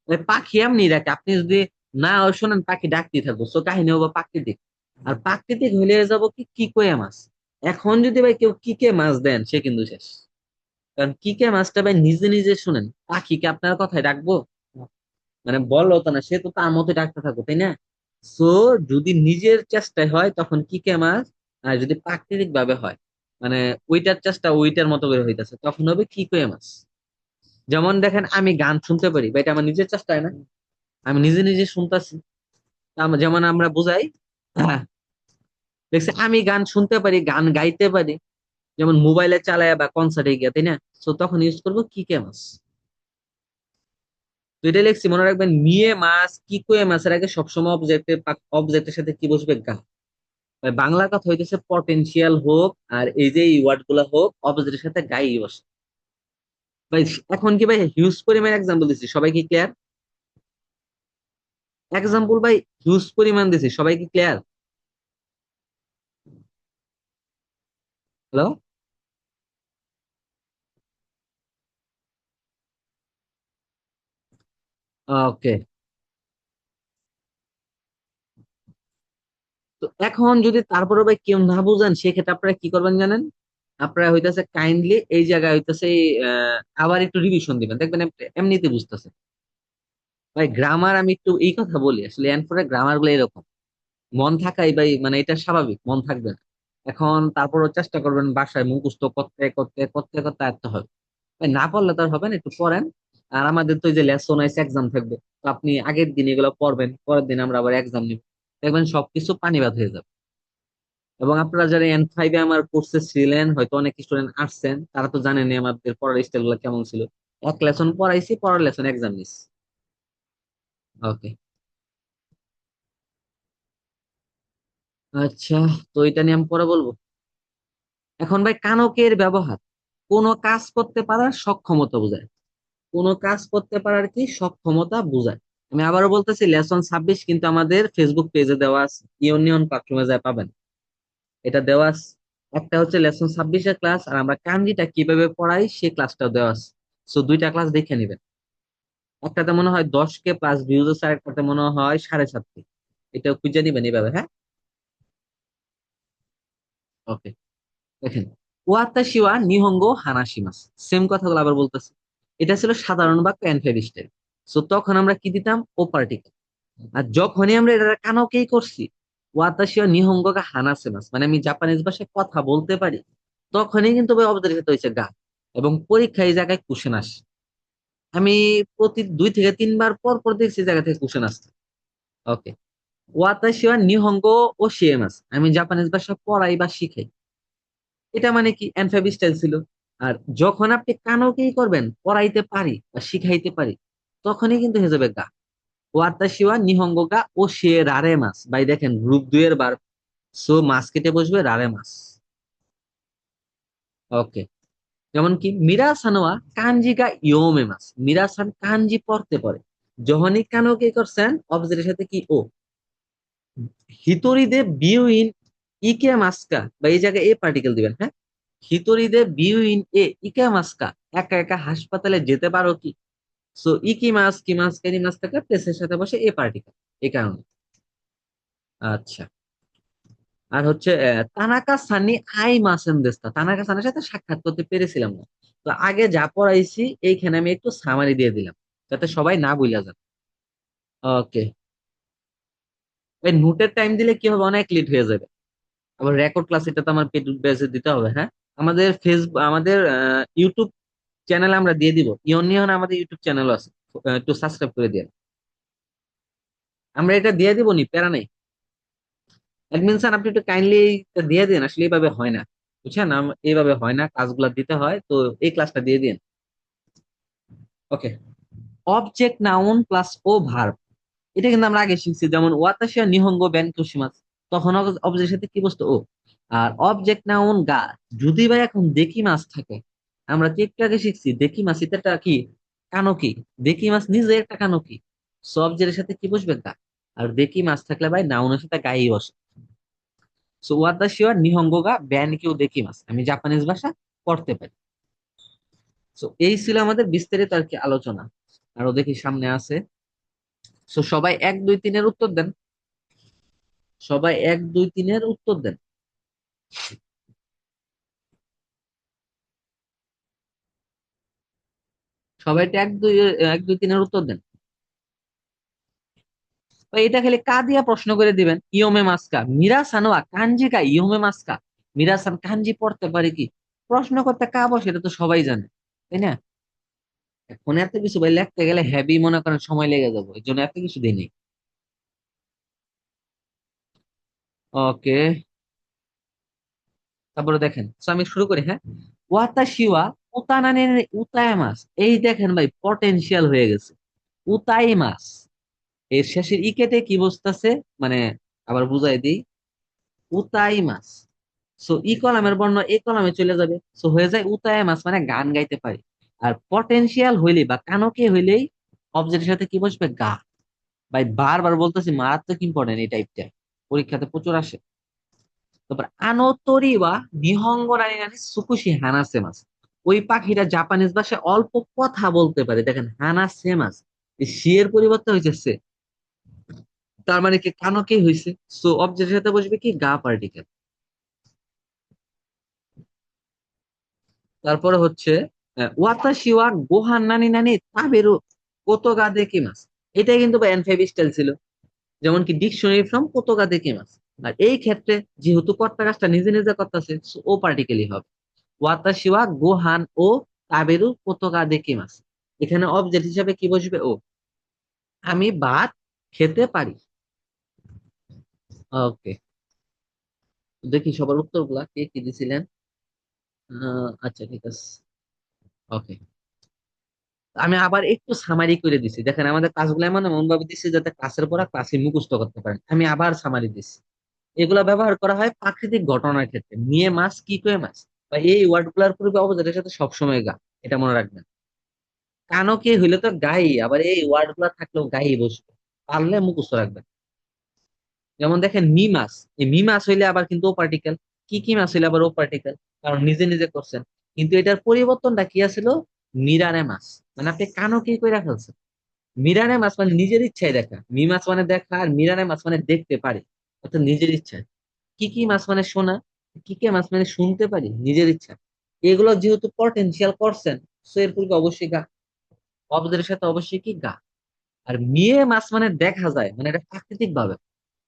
ভাই পাখি এমনি ডাকে, আপনি যদি না শোনেন পাখি ডাকতেই থাকবো, তো কাহিনী হবো প্রাকৃতিক। আর প্রাকৃতিক হইলে যাবো কি, কি কয়ে মাছ। এখন যদি ভাই কেউ কি কে মাছ দেন, সে কিন্তু শেষ। কারণ কি কে মাছটা ভাই নিজে নিজে শুনেন, পাখিকে আপনার কথায় ডাকবো? মানে বললো তো না, সে তো তার মতো ডাকতে থাকো, তাই না? সো যদি নিজের চেষ্টায় হয় তখন কি কে মাছ, আর যদি প্রাকৃতিক ভাবে হয়, মানে ওইটার চেষ্টা ওইটার মতো করে হইতাছে, তখন হবে কি কে মাছ। যেমন দেখেন আমি গান শুনতে পারি বা এটা আমার নিজের চেষ্টায় না, আমি নিজে নিজে শুনতাছি। যেমন আমরা বুঝাই, হ্যাঁ, দেখছি আমি গান শুনতে পারি, গান গাইতে পারি, যেমন মোবাইলে চালায় বা কনসার্টে গিয়ে, তাই না? তো তখন ইউজ করবো কি কে মাছ। তো এটা লিখছি, মনে রাখবেন, নিয়ে মাছ কি কয়ে মাছের আগে সবসময় অবজেক্টের অবজেক্টের সাথে কি বসবে, গা। ভাই বাংলা কথা হইতেছে পটেনশিয়াল হোক আর এই যে এই ওয়ার্ড গুলা হোক, অপোজিটের সাথে গাই বসে। ভাই এখন কি ভাই হিউজ পরিমাণ এক্সাম্পল দিচ্ছি, সবাই কি ক্লিয়ার? এক্সাম্পল ভাই হিউজ পরিমাণ দিছি, সবাই কি ক্লিয়ার? হ্যালো? ওকে। তো এখন যদি তারপরে ভাই কেউ না বুঝেন, সেক্ষেত্রে আপনারা কি করবেন জানেন? আপনারা হইতেছে কাইন্ডলি এই জায়গায় হইতেছে আবার একটু রিভিশন দিবেন, দেখবেন এমনিতে বুঝতেছে। ভাই গ্রামার আমি একটু এই কথা বলি, আসলে এন পরে গ্রামার গুলো এরকম, মন থাকাই ভাই মানে এটা স্বাভাবিক, মন থাকবে না। এখন তারপরও চেষ্টা করবেন বাসায় মুখস্থ করতে করতে করতে করতে আয়ত্ত হবে। ভাই না পড়লে তো আর হবে না, একটু পড়েন। আর আমাদের তো এই যে লেসন আইছে, এক্সাম থাকবে, তো আপনি আগের দিন এগুলো পড়বেন, পরের দিন আমরা আবার এক্সাম নিব, দেখবেন সবকিছু পানিবাদ হয়ে যাবে। এবং আপনারা যারা N5 আমার কোর্সে ছিলেন, হয়তো অনেক স্টুডেন্ট আসছেন, তারা তো জানেনই আমাদের পড়ার স্টাইল গুলো কেমন ছিল। এক লেসন পড়াইছি, পরের লেসন এক্সাম নিস। ওকে। আচ্ছা, তো এটা নিয়ে আমি পরে বলবো। এখন ভাই কানকের ব্যবহার কোন কাজ করতে পারার সক্ষমতা বোঝায়। কোন কাজ করতে পারার কি সক্ষমতা বোঝায়। আমি আবারও বলতেছি, লেসন 26 কিন্তু আমাদের ফেসবুক পেজে দেওয়া আছে, ইউনিয়ন প্ল্যাটফর্মে যায় পাবেন, এটা দেওয়া আছে। একটা হচ্ছে লেসন 26-এর ক্লাস, আর আমরা কাঞ্জিটা কিভাবে পড়াই সেই ক্লাসটাও দেওয়া আছে। সো দুইটা ক্লাস দেখে নিবেন। একটাতে মনে হয় 10K প্লাস ভিউজ আছে, আর একটাতে মনে হয় 7.5K। এটা খুঁজে নিবেন এইভাবে, হ্যাঁ। ওকে। দেখেন, ওয়াতাশি ওয়া নিহঙ্গো হানাশিমাস, সেম কথাগুলো আবার বলতেছি। এটা ছিল সাধারণ বাক্য এনফেভ স্টাইল। সো তখন আমরা কি দিতাম, ও পার্টিকেল। আর যখনই আমরা এটা কানাওকেই করছি, ওয়াতাশি ওয়া নিহঙ্গো গা হানাসিমাস, মানে আমি জাপানিজ ভাষায় কথা বলতে পারি, তখনই কিন্তু ভাই অবতারিত হয়েছে গা। এবং পরীক্ষায় এই জায়গায় কোশ্চেন আসে। আমি প্রতি 2 থেকে 3 বার পর পর দেখছি এই জায়গা থেকে কোশ্চেন আসছে। ওকে। ওয়াতাশি ওয়া নিহঙ্গো ও শিএমাস, আমি জাপানিজ ভাষা পড়াই বা শিখাই। এটা মানে কি, এনফাইভ স্টাইল ছিল। আর যখন আপনি কানোকেই করবেন, পড়াইতে পারি বা শিখাইতে পারি, তখনই কিন্তু হয়ে যাবে গা। ওয়াতাশি ওয়া নিহঙ্গো গা ও সে রারে মাস, ভাই দেখেন গ্রুপ 2 এর বার। সো মাস কেটে বসবে রারে মাস। ওকে। যেমন কি মিরাসানোয়া কাঞ্জি গা ইয়োমে মাস, মিরাসান কাঞ্জি পড়তে পারে। যখনই কানোকে করছেন, অবজেক্টের সাথে কি ও। হিতোরিদে বিউইন ইকে মাস্কা, বা এই জায়গায় এ পার্টিকেল দিবেন, হ্যাঁ। হিতোরিদে বিউইন এ ইকে মাস্কা, একা একা হাসপাতালে যেতে পারো কি। সো ইকি মাস কি মাস কেনি মাস থাকলে প্লেসের সাথে বসে এ পার্টিকেল, এই কারণে। আচ্ছা। আর হচ্ছে তানাকা সানি আই মাসেন দেস্তা, তানাকা সানের সাথে সাক্ষাৎ করতে পেরেছিলাম না। তো আগে যা পড়াইছি এইখানে আমি একটু সামারি দিয়ে দিলাম, যাতে সবাই না ভুলে যান। ওকে। ওই নোটের টাইম দিলে কি হবে, অনেক লেট হয়ে যাবে। আবার রেকর্ড ক্লাস এটা তো আমার পেড বেসে দিতে হবে, হ্যাঁ। আমাদের ফেসবুক, আমাদের ইউটিউব চ্যানেলে আমরা দিয়ে দিব, ইউনিয়ন আমাদের ইউটিউব চ্যানেল আছে, একটু সাবস্ক্রাইব করে দিয়ে। আমরা এটা দিয়ে দিব নি, প্যারা নাই। অ্যাডমিন স্যার আপনি একটু কাইন্ডলি দিয়ে দিন, আসলে এইভাবে হয় না, বুঝছেন, এইভাবে হয় না, কাজগুলা দিতে হয় তো। এই ক্লাসটা দিয়ে দিন। ওকে। অবজেক্ট নাউন প্লাস ও ভার্ব, এটা কিন্তু আমরা আগে শিখছি, যেমন ওয়াতাশি আর নিহঙ্গ বেন কুশিমাস, তখন অবজেক্টের সাথে কি বসতো ও। আর অবজেক্ট নাউন গা, যদি ভাই এখন দেখি মাছ থাকে, আমরা তো একটু আগে শিখছি দেখি মাছ, এটা কি কানকি, দেখি মাছ নিজে একটা কানকি, সো অবজেক্টের সাথে কি বসবে গা। আর দেখি মাছ থাকলে ভাই নাউনের সাথে গাই বসে। সো ওয়াতাশি আর নিহঙ্গ গা বেন কেউ দেখি মাছ, আমি জাপানিজ ভাষা পড়তে পারি। সো এই ছিল আমাদের বিস্তারিত আর কি আলোচনা। আরো দেখি সামনে আছে। সো সবাই 1 2 3-এর উত্তর দেন। সবাই 1 2 3-এর উত্তর দেন। সবাই একটা 1 2 1 2 3-এর উত্তর দেন। তো এটা খালি কা দিয়া প্রশ্ন করে দিবেন, ইয়মে মাস্কা মিরা সানোয়া কাঞ্জি কা ইয়মে মাস্কা। মিরা সান কাঞ্জি পড়তে পারে কি, প্রশ্ন করতে কা বসে এটা তো সবাই জানে, তাই না। এখন এত কিছু ভাই লিখতে গেলে হেভি মনে করেন সময় লেগে যাবে, এই জন্য এত কিছু দিই নেই। ওকে, তারপরে দেখেন, তো আমি শুরু করি, হ্যাঁ। ওয়াতাশিওয়া উতানানে উতায়ামাস, এই দেখেন ভাই পটেনশিয়াল হয়ে গেছে, উতাইমাস। এর শেষের ইকেটে কি বসতেছে, মানে আবার বুঝাই দিই, উতাই মাছ। সো ই কলামের বর্ণ এ কলামে চলে যাবে, সো হয়ে যায় উতায় মাছ, মানে গান গাইতে পারি। আর পটেনশিয়াল হইলেই বা কানকে হইলেই অবজেক্টের সাথে কি বসবে গা। ভাই বারবার বলতেছি, মারাত্মক ইম্পর্টেন্ট এই টাইপটা, পরীক্ষাতে প্রচুর আসে। তারপর আনোতরি বা নিহঙ্গ নারী নারী সুকুশি হানাসে মাছ, ওই পাখিটা জাপানিজ ভাষায় অল্প কথা বলতে পারে, দেখেন হানাসে মাছ, এই সি এর পরিবর্তে হয়েছে সে, তার মানে কি কানকে হয়েছে। সো অবজেক্টের সাথে বসবে কি গা পার্টিকেল। তারপরে হচ্ছে ওয়াতাশি ওয়া গোহান নানি নানি তাবেরু কোতোগা দেখি মাস, এটাই কিন্তু এন ফাইভ স্টাইল ছিল, যেমন কি ডিকশনারি ফ্রম কোতোগা দেখি মাস। আর এই ক্ষেত্রে যেহেতু কর্তা কাজটা নিজে নিজে করতেছে, ও পার্টিকেলি হবে। ওয়াতাশি ওয়া গোহান ও তাবেরু কোতোগা দেখি মাস, এখানে অবজেক্ট হিসাবে কি বসবে ও, আমি ভাত খেতে পারি। ওকে, দেখি সবার উত্তরগুলা কে কি দিছিলেন। আচ্ছা ঠিক আছে। ওকে, আমি আবার একটু সামারি করে দিছি, দেখেন আমাদের কাজগুলো এমন এমন ভাবে দিচ্ছি যাতে ক্লাসের পড়া ক্লাসে মুখস্থ করতে পারেন, আমি আবার সামারি দিচ্ছি। এগুলা ব্যবহার করা হয় প্রাকৃতিক ঘটনার ক্ষেত্রে, নিয়ে মাছ কি করে মাছ, বা এই ওয়ার্ড গুলার পূর্বে অবজারের সাথে সবসময় গা, এটা মনে রাখবেন। কানো কি হইলে তো গাই, আবার এই ওয়ার্ড গুলা থাকলেও গাই বসবে, পারলে মুখস্থ রাখবেন। যেমন দেখেন মি মাছ, এই মি মাছ হইলে আবার কিন্তু ও পার্টিকেল, কি মাছ হইলে আবার ও পার্টিকেল, কারণ নিজে নিজে করছেন। কিন্তু এটার পরিবর্তনটা কি আছিল, মিরারে মাছ, মানে আপনি কানো কি করে ফেলছেন। মিরানে মাছ মানে নিজের ইচ্ছায় দেখা, মি মাছ মানে দেখা, আর মিরানে মাছ মানে দেখতে পারি, অর্থাৎ নিজের ইচ্ছায়। কি মাছ মানে শোনা, কি মাছ মানে শুনতে পারি নিজের ইচ্ছা। এগুলো যেহেতু পটেনশিয়াল করছেন, সো এর পূর্বে অবশ্যই গা, অবদের সাথে অবশ্যই কি গা। আর মিয়ে মাছ মানে দেখা যায়, মানে এটা প্রাকৃতিক ভাবে,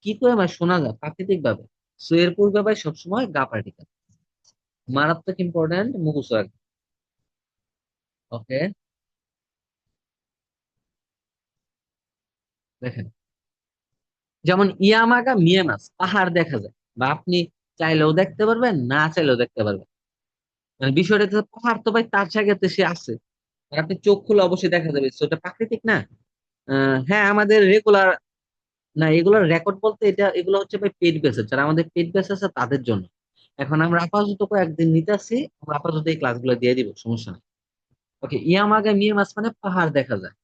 কি করে মাছ শোনা যায় প্রাকৃতিক ভাবে, সো এর পূর্বে ভাই সবসময় গা পার্টিকেল। মারাত্মক ইম্পর্টেন্ট, মুখস্থ রাখবেন। ওকে, দেখেন, যেমন ইয়ামাগা মিয়ে মাছ, পাহাড় দেখা যায়, বা আপনি চাইলেও দেখতে পারবেন, না চাইলেও দেখতে পারবেন। মানে বিষয়টা হচ্ছে, পাহাড় তো ভাই তার জায়গাতে সে আছে, আর আপনি চোখ খুলে অবশ্যই দেখা যাবে, তো এটা প্রাকৃতিক না। হ্যাঁ আমাদের রেগুলার, না এগুলোর রেকর্ড বলতে এটা, এগুলো হচ্ছে ভাই পেড বেসিস, যারা আমাদের পেড বেসিস আছে তাদের জন্য। এখন আমরা আপাতত কয়েকদিন নিতেছি, আমরা আপাতত এই ক্লাসগুলো দিয়ে দিব, সমস্যা নেই। ওকে, ইয়ামাগা মিয়ে মাছ মানে পাহাড় দেখা যায়।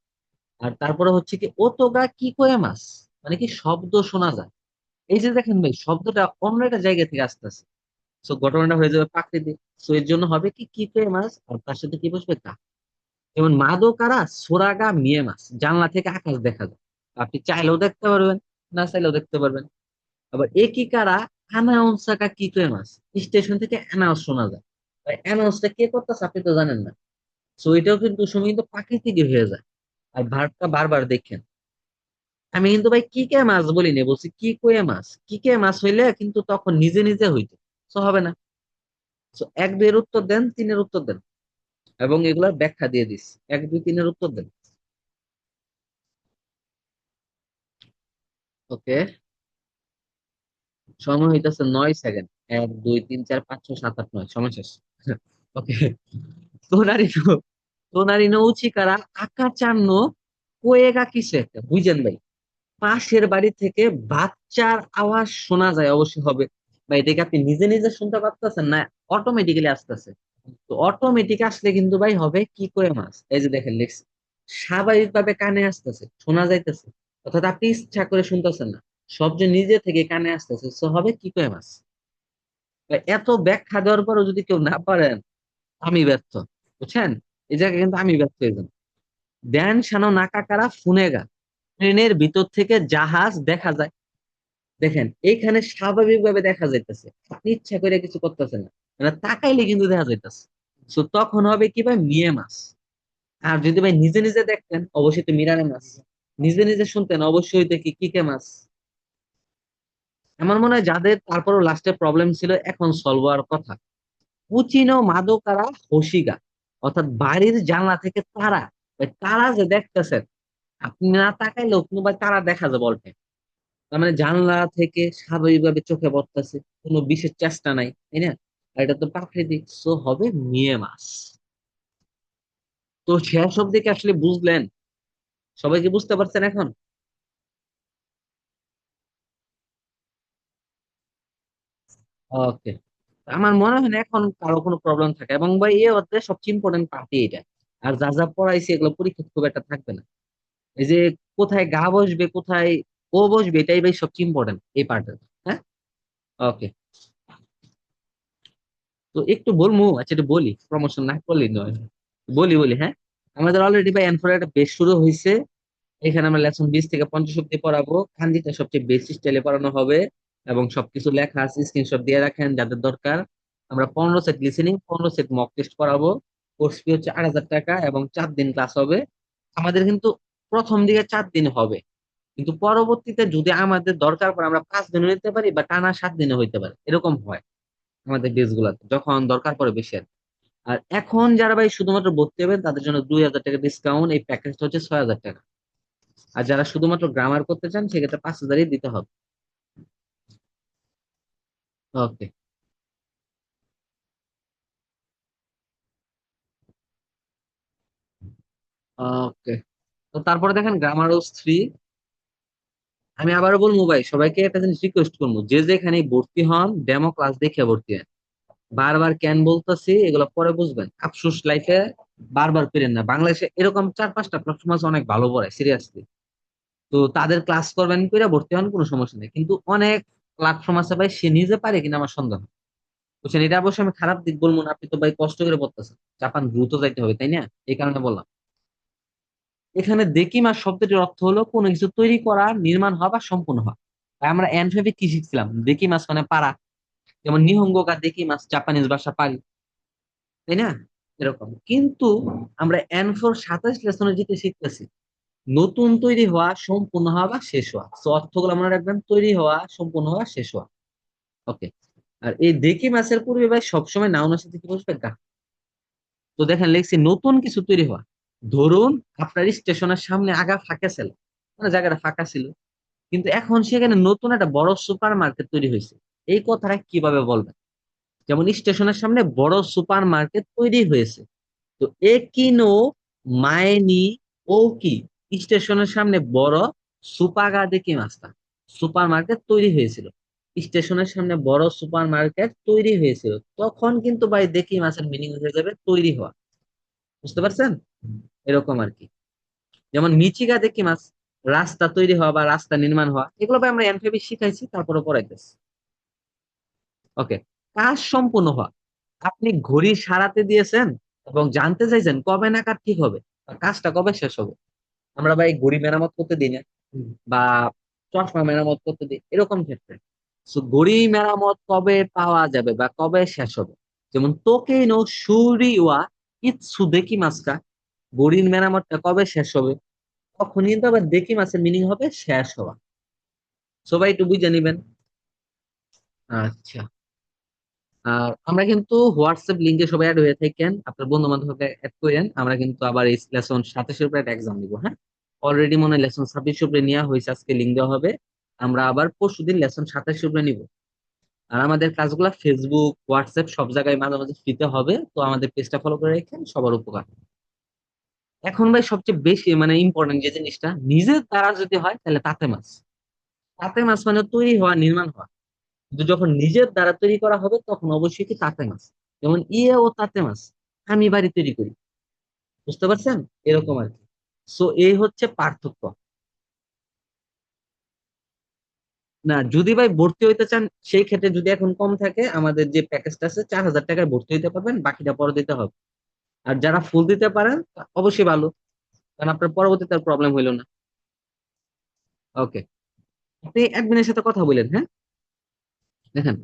আর তারপরে হচ্ছে কি ওতোগা কি কয়ে মাছ, মানে কি শব্দ শোনা যায়। এই যে দেখেন ভাই, শব্দটা অন্য একটা জায়গা থেকে আসতেছে, সো ঘটনাটা হয়ে যাবে প্রাকৃতিক। সো এর জন্য হবে কি কয়ে মাছ, আর তার সাথে কি বসবে তা। যেমন মাদো কারা সোরাগা মিয়ে মাছ, জানলা থেকে আকাশ দেখা যায়, আপনি চাইলেও দেখতে পারবেন, না চাইলেও দেখতে পারবেন। আবার একই কারা আনাউন্সাকা কি কয়ে মাছ, স্টেশন থেকে অ্যানাউন্স শোনা যায়, অ্যানাউন্সটা কে করতেছে আপনি তো জানেন না। সো এটাও কিন্তু সময় কিন্তু প্রাকৃতিক হয়ে যায়। আর ভার্বটা বারবার দেখেন, আমি কিন্তু ভাই কি কে মাছ বলিনি, বলছি কি কয়ে মাছ। কি কে মাছ হইলে কিন্তু তখন নিজে নিজে হইতো, তো হবে না। So, এক দুইয়ের উত্তর দেন, তিনের উত্তর দেন, এবং এগুলার ব্যাখ্যা দিয়ে দিস। এক দুই তিনের উত্তর দেন। ওকে, সময় হইতেছে 9 সেকেন্ড। 1 2 3 4 5 6 7 8 9, সময় শেষ। ওকে। তোনারিনো, তোনারিনো উচিকারা আকাচান্ন কোয়েগা কিসে একটা বুঝেন ভাই। পাশের বাড়ি থেকে বাচ্চার আওয়াজ শোনা যায়, অবশ্যই হবে। ভাই এটাকে আপনি নিজে নিজে শুনতে পারতেছেন না, অটোমেটিক্যালি আসতেছে। তো অটোমেটিক আসলে কিন্তু ভাই হবে কি করে মাছ। এই যে দেখেন লিখছি, স্বাভাবিক ভাবে কানে আসতেছে, শোনা যাইতেছে, অর্থাৎ আপনি ইচ্ছা করে শুনতেছেন না, সব যে নিজে থেকে কানে আসতেছে, সো হবে কি করে মাছ। ভাই, এত ব্যাখ্যা দেওয়ার পরও যদি কেউ না পারেন, আমি ব্যর্থ, বুঝছেন। এই জায়গায় কিন্তু আমি ব্যর্থ হয়ে যান। দেন শানো নাকাকারা ফুনেগা, ট্রেনের ভিতর থেকে জাহাজ দেখা যায়। দেখেন এইখানে স্বাভাবিকভাবে দেখা যাইতেছে, আপনি ইচ্ছা করে কিছু করতেছেন না, মানে তাকাইলে কিন্তু দেখা যাইতেছে। তো তখন হবে কি ভাই, মিয়ে মাছ। আর যদি ভাই নিজে নিজে দেখতেন, অবশ্যই তো মিরারে মাছ। নিজে নিজে শুনতেন, অবশ্যই হইতো কি কিকে মাছ। আমার মনে হয় যাদের তারপরও লাস্টে প্রবলেম ছিল, এখন সলভ হওয়ার কথা। পুচিনো মাদকারা হোশিগা, অর্থাৎ বাড়ির জানলা থেকে তারা, ওই তারা যে দেখতেছেন, আপনি না তাকাইলেও কিন্তু ভাই তারা দেখা যাবে অল্পে। তার মানে জানলা থেকে স্বাভাবিকভাবে চোখে পড়তেছে, কোনো বিশেষ চেষ্টা নাই, তাই না? আর এটা তো প্রাকৃতিক, সো হবে মিয়ে মাছ। তো শেষ অব্দি কি আসলে বুঝলেন? সবাই কি বুঝতে পারছেন এখন? ওকে। আমার মনে হয় না এখন কারো কোনো প্রবলেম থাকে, এবং ভাই এই অধ্যায় সবচেয়ে ইম্পর্টেন্ট পার্টি এটা। আর যা যা পড়াইছে এগুলো পরীক্ষা খুব একটা থাকবে না। এই যে কোথায় গা বসবে, কোথায় ও বসবে, এটাই ভাই সবচেয়ে ইম্পর্টেন্ট এই পার্টের। হ্যাঁ। ওকে। তো একটু বলবো, আচ্ছা একটু বলি, প্রমোশন না করলেই নয়। বলি বলি, হ্যাঁ। আমাদের অলরেডি ভাই এনফোর একটা বেস শুরু হয়েছে। এখানে আমরা লেসন 20 থেকে 50 অব্দি পড়াবো, কান্দিটা সবচেয়ে বেসিক স্টাইলে পড়ানো হবে। এবং সবকিছু লেখা আছে, স্ক্রিনশট দিয়ে রাখেন যাদের দরকার। আমরা 15 set listening, 15 set mock test করাবো। কোর্স ফি হচ্ছে 8,000 টাকা, এবং 4 দিন ক্লাস হবে। আমাদের কিন্তু প্রথম দিকে 4 দিন হবে, কিন্তু পরবর্তীতে যদি আমাদের দরকার পড়ে আমরা 5 দিনও নিতে পারি, বা টানা 7 দিনও হইতে পারে, এরকম হয় আমাদের ডেজ গুলাতে যখন দরকার পড়ে বেশি আর কি। আর এখন যারা ভাই শুধুমাত্র ভর্তি হবেন তাদের জন্য 2,000 টাকা ডিসকাউন্ট, এই প্যাকেজটা হচ্ছে 6,000 টাকা। আর যারা শুধুমাত্র গ্রামার করতে চান সেক্ষেত্রে 5,000-ই দিতে হবে। ওকে। ওকে। তো তারপরে দেখেন গ্রামার 3। আমি আবারও বলবো ভাই, সবাইকে একটা জিনিস রিকোয়েস্ট করবো, যে যেখানে ভর্তি হন ডেমো ক্লাস দেখে ভর্তি হন। বারবার কেন বলতেছি এগুলো পরে বুঝবেন, আফসোস লাইফে বারবার ফিরেন না। বাংলাদেশে এরকম 4-5টা প্ল্যাটফর্ম আছে অনেক ভালো পড়ায় সিরিয়াসলি। তো তাদের ক্লাস করবেন কইরা ভর্তি হন, কোনো সমস্যা নেই। কিন্তু অনেক প্ল্যাটফর্ম আছে ভাই, সে নিজে পারে কিনা আমার সন্দেহ। বুঝছেন, এটা অবশ্যই আমি খারাপ দিক বলবো না, আপনি তো ভাই কষ্ট করে পড়তেছেন, জাপান দ্রুত যাইতে হবে, তাই না? এই কারণে বললাম। এখানে দেকিমা শব্দটির অর্থ হলো কোনো কিছু তৈরি করা, নির্মাণ হওয়া বা সম্পূর্ণ হওয়া। তাই আমরা এনফেবে কি শিখছিলাম, দেকিমাস মানে পারা। যেমন নিহঙ্গ গা দেকিমাস, জাপানিজ ভাষা পারি, তাই না? এরকম কিন্তু আমরা N4 27 লেসনে যেতে শিখতেছি নতুন তৈরি হওয়া, সম্পূর্ণ হওয়া বা শেষ হওয়া। তো অর্থগুলো মনে রাখবেন, তৈরি হওয়া, সম্পূর্ণ হওয়া, শেষ হওয়া। ওকে। আর এই দেখি মাসের পূর্বে ভাই সবসময় নাউনের সাথে কি বসবে, গা। তো দেখেন লিখছি নতুন কিছু তৈরি হওয়া। ধরুন আপনার স্টেশনের সামনে আগা ফাঁকা ছিল, মানে জায়গাটা ফাঁকা ছিল, কিন্তু এখন সেখানে নতুন একটা বড় সুপার মার্কেট তৈরি হয়েছে। এই কথাটা কিভাবে বলবেন? যেমন স্টেশনের সামনে বড় সুপার মার্কেট তৈরি হয়েছে। তো এ কি নো মায়নি ও কি, স্টেশনের সামনে বড় সুপাগা দেখি মাস্তা, সুপার মার্কেট তৈরি হয়েছিল। স্টেশনের সামনে বড় সুপার মার্কেট তৈরি হয়েছিল, তখন কিন্তু ভাই দেখি মাছের মিনিং হয়ে যাবে তৈরি হওয়া। বুঝতে পারছেন? এরকম আর কি। যেমন মিচিগা দেখি মাছ, রাস্তা তৈরি হওয়া বা রাস্তা নির্মাণ হওয়া, এগুলো ভাই আমরা এনফিবি শিখাইছি, তারপরে পড়াইতেছি। ওকে। কাজ সম্পূর্ণ হওয়া, আপনি ঘড়ি সারাতে দিয়েছেন এবং জানতে চাইছেন কবে নাগাদ ঠিক হবে বা কাজটা কবে শেষ হবে। আমরা ভাই ঘড়ি মেরামত করতে দিই না, বা চশমা মেরামত করতে দিই, এরকম ক্ষেত্রে। So, ঘড়ি মেরামত কবে পাওয়া যাবে বা কবে শেষ হবে? যেমন তোকে নো সুরিওয়া ইৎসু দেখি মাস্কা, ঘড়ির মেরামতটা কবে শেষ হবে? তখন কিন্তু আবার দেখি মাছের মিনিং হবে শেষ হওয়া। সবাই একটু বুঝে নিবেন। আচ্ছা। আর আমরা কিন্তু হোয়াটসঅ্যাপ লিঙ্কে সবাই অ্যাড হয়ে থাকেন, আপনার বন্ধু বান্ধবকে অ্যাড করেন। আমরা কিন্তু আবার এই লেসন 27 উপরে একটা এক্সাম দিব, হ্যাঁ। অলরেডি মনে হয় লেসন 26 উপরে নেওয়া হয়েছে, আজকে লিঙ্ক দেওয়া হবে। আমরা আবার পরশুদিন লেসন 27 উপরে নিব। আর আমাদের ক্লাসগুলো ফেসবুক, হোয়াটসঅ্যাপ সব জায়গায় মাঝে মাঝে ফ্রিতে হবে, তো আমাদের পেজটা ফলো করে রাখেন, সবার উপকার। এখন ভাই সবচেয়ে বেশি মানে ইম্পর্টেন্ট যে জিনিসটা, নিজের দ্বারা যদি হয় তাহলে তাতে মাছ। তাতে মাছ মানে তৈরি হওয়া, নির্মাণ হওয়া। কিন্তু যখন নিজের দ্বারা তৈরি করা হবে তখন অবশ্যই কি তাতে মাছ। যেমন ইয়ে ও তাতে মাছ, আমি বাড়ি তৈরি করি। বুঝতে পারছেন? এরকম আর কি। সো এই হচ্ছে পার্থক্য। না, যদি ভাই ভর্তি হইতে চান, সেই ক্ষেত্রে যদি এখন কম থাকে, আমাদের যে প্যাকেজটা আছে 4,000 টাকায় ভর্তি হইতে পারবেন, বাকিটা পরে দিতে হবে। আর যারা ফুল দিতে পারেন অবশ্যই ভালো, কারণ আপনার পরবর্তীতে আর প্রবলেম হইলো না। ওকে। আপনি অ্যাডমিনের সাথে কথা বলেন, হ্যাঁ। দেখেন,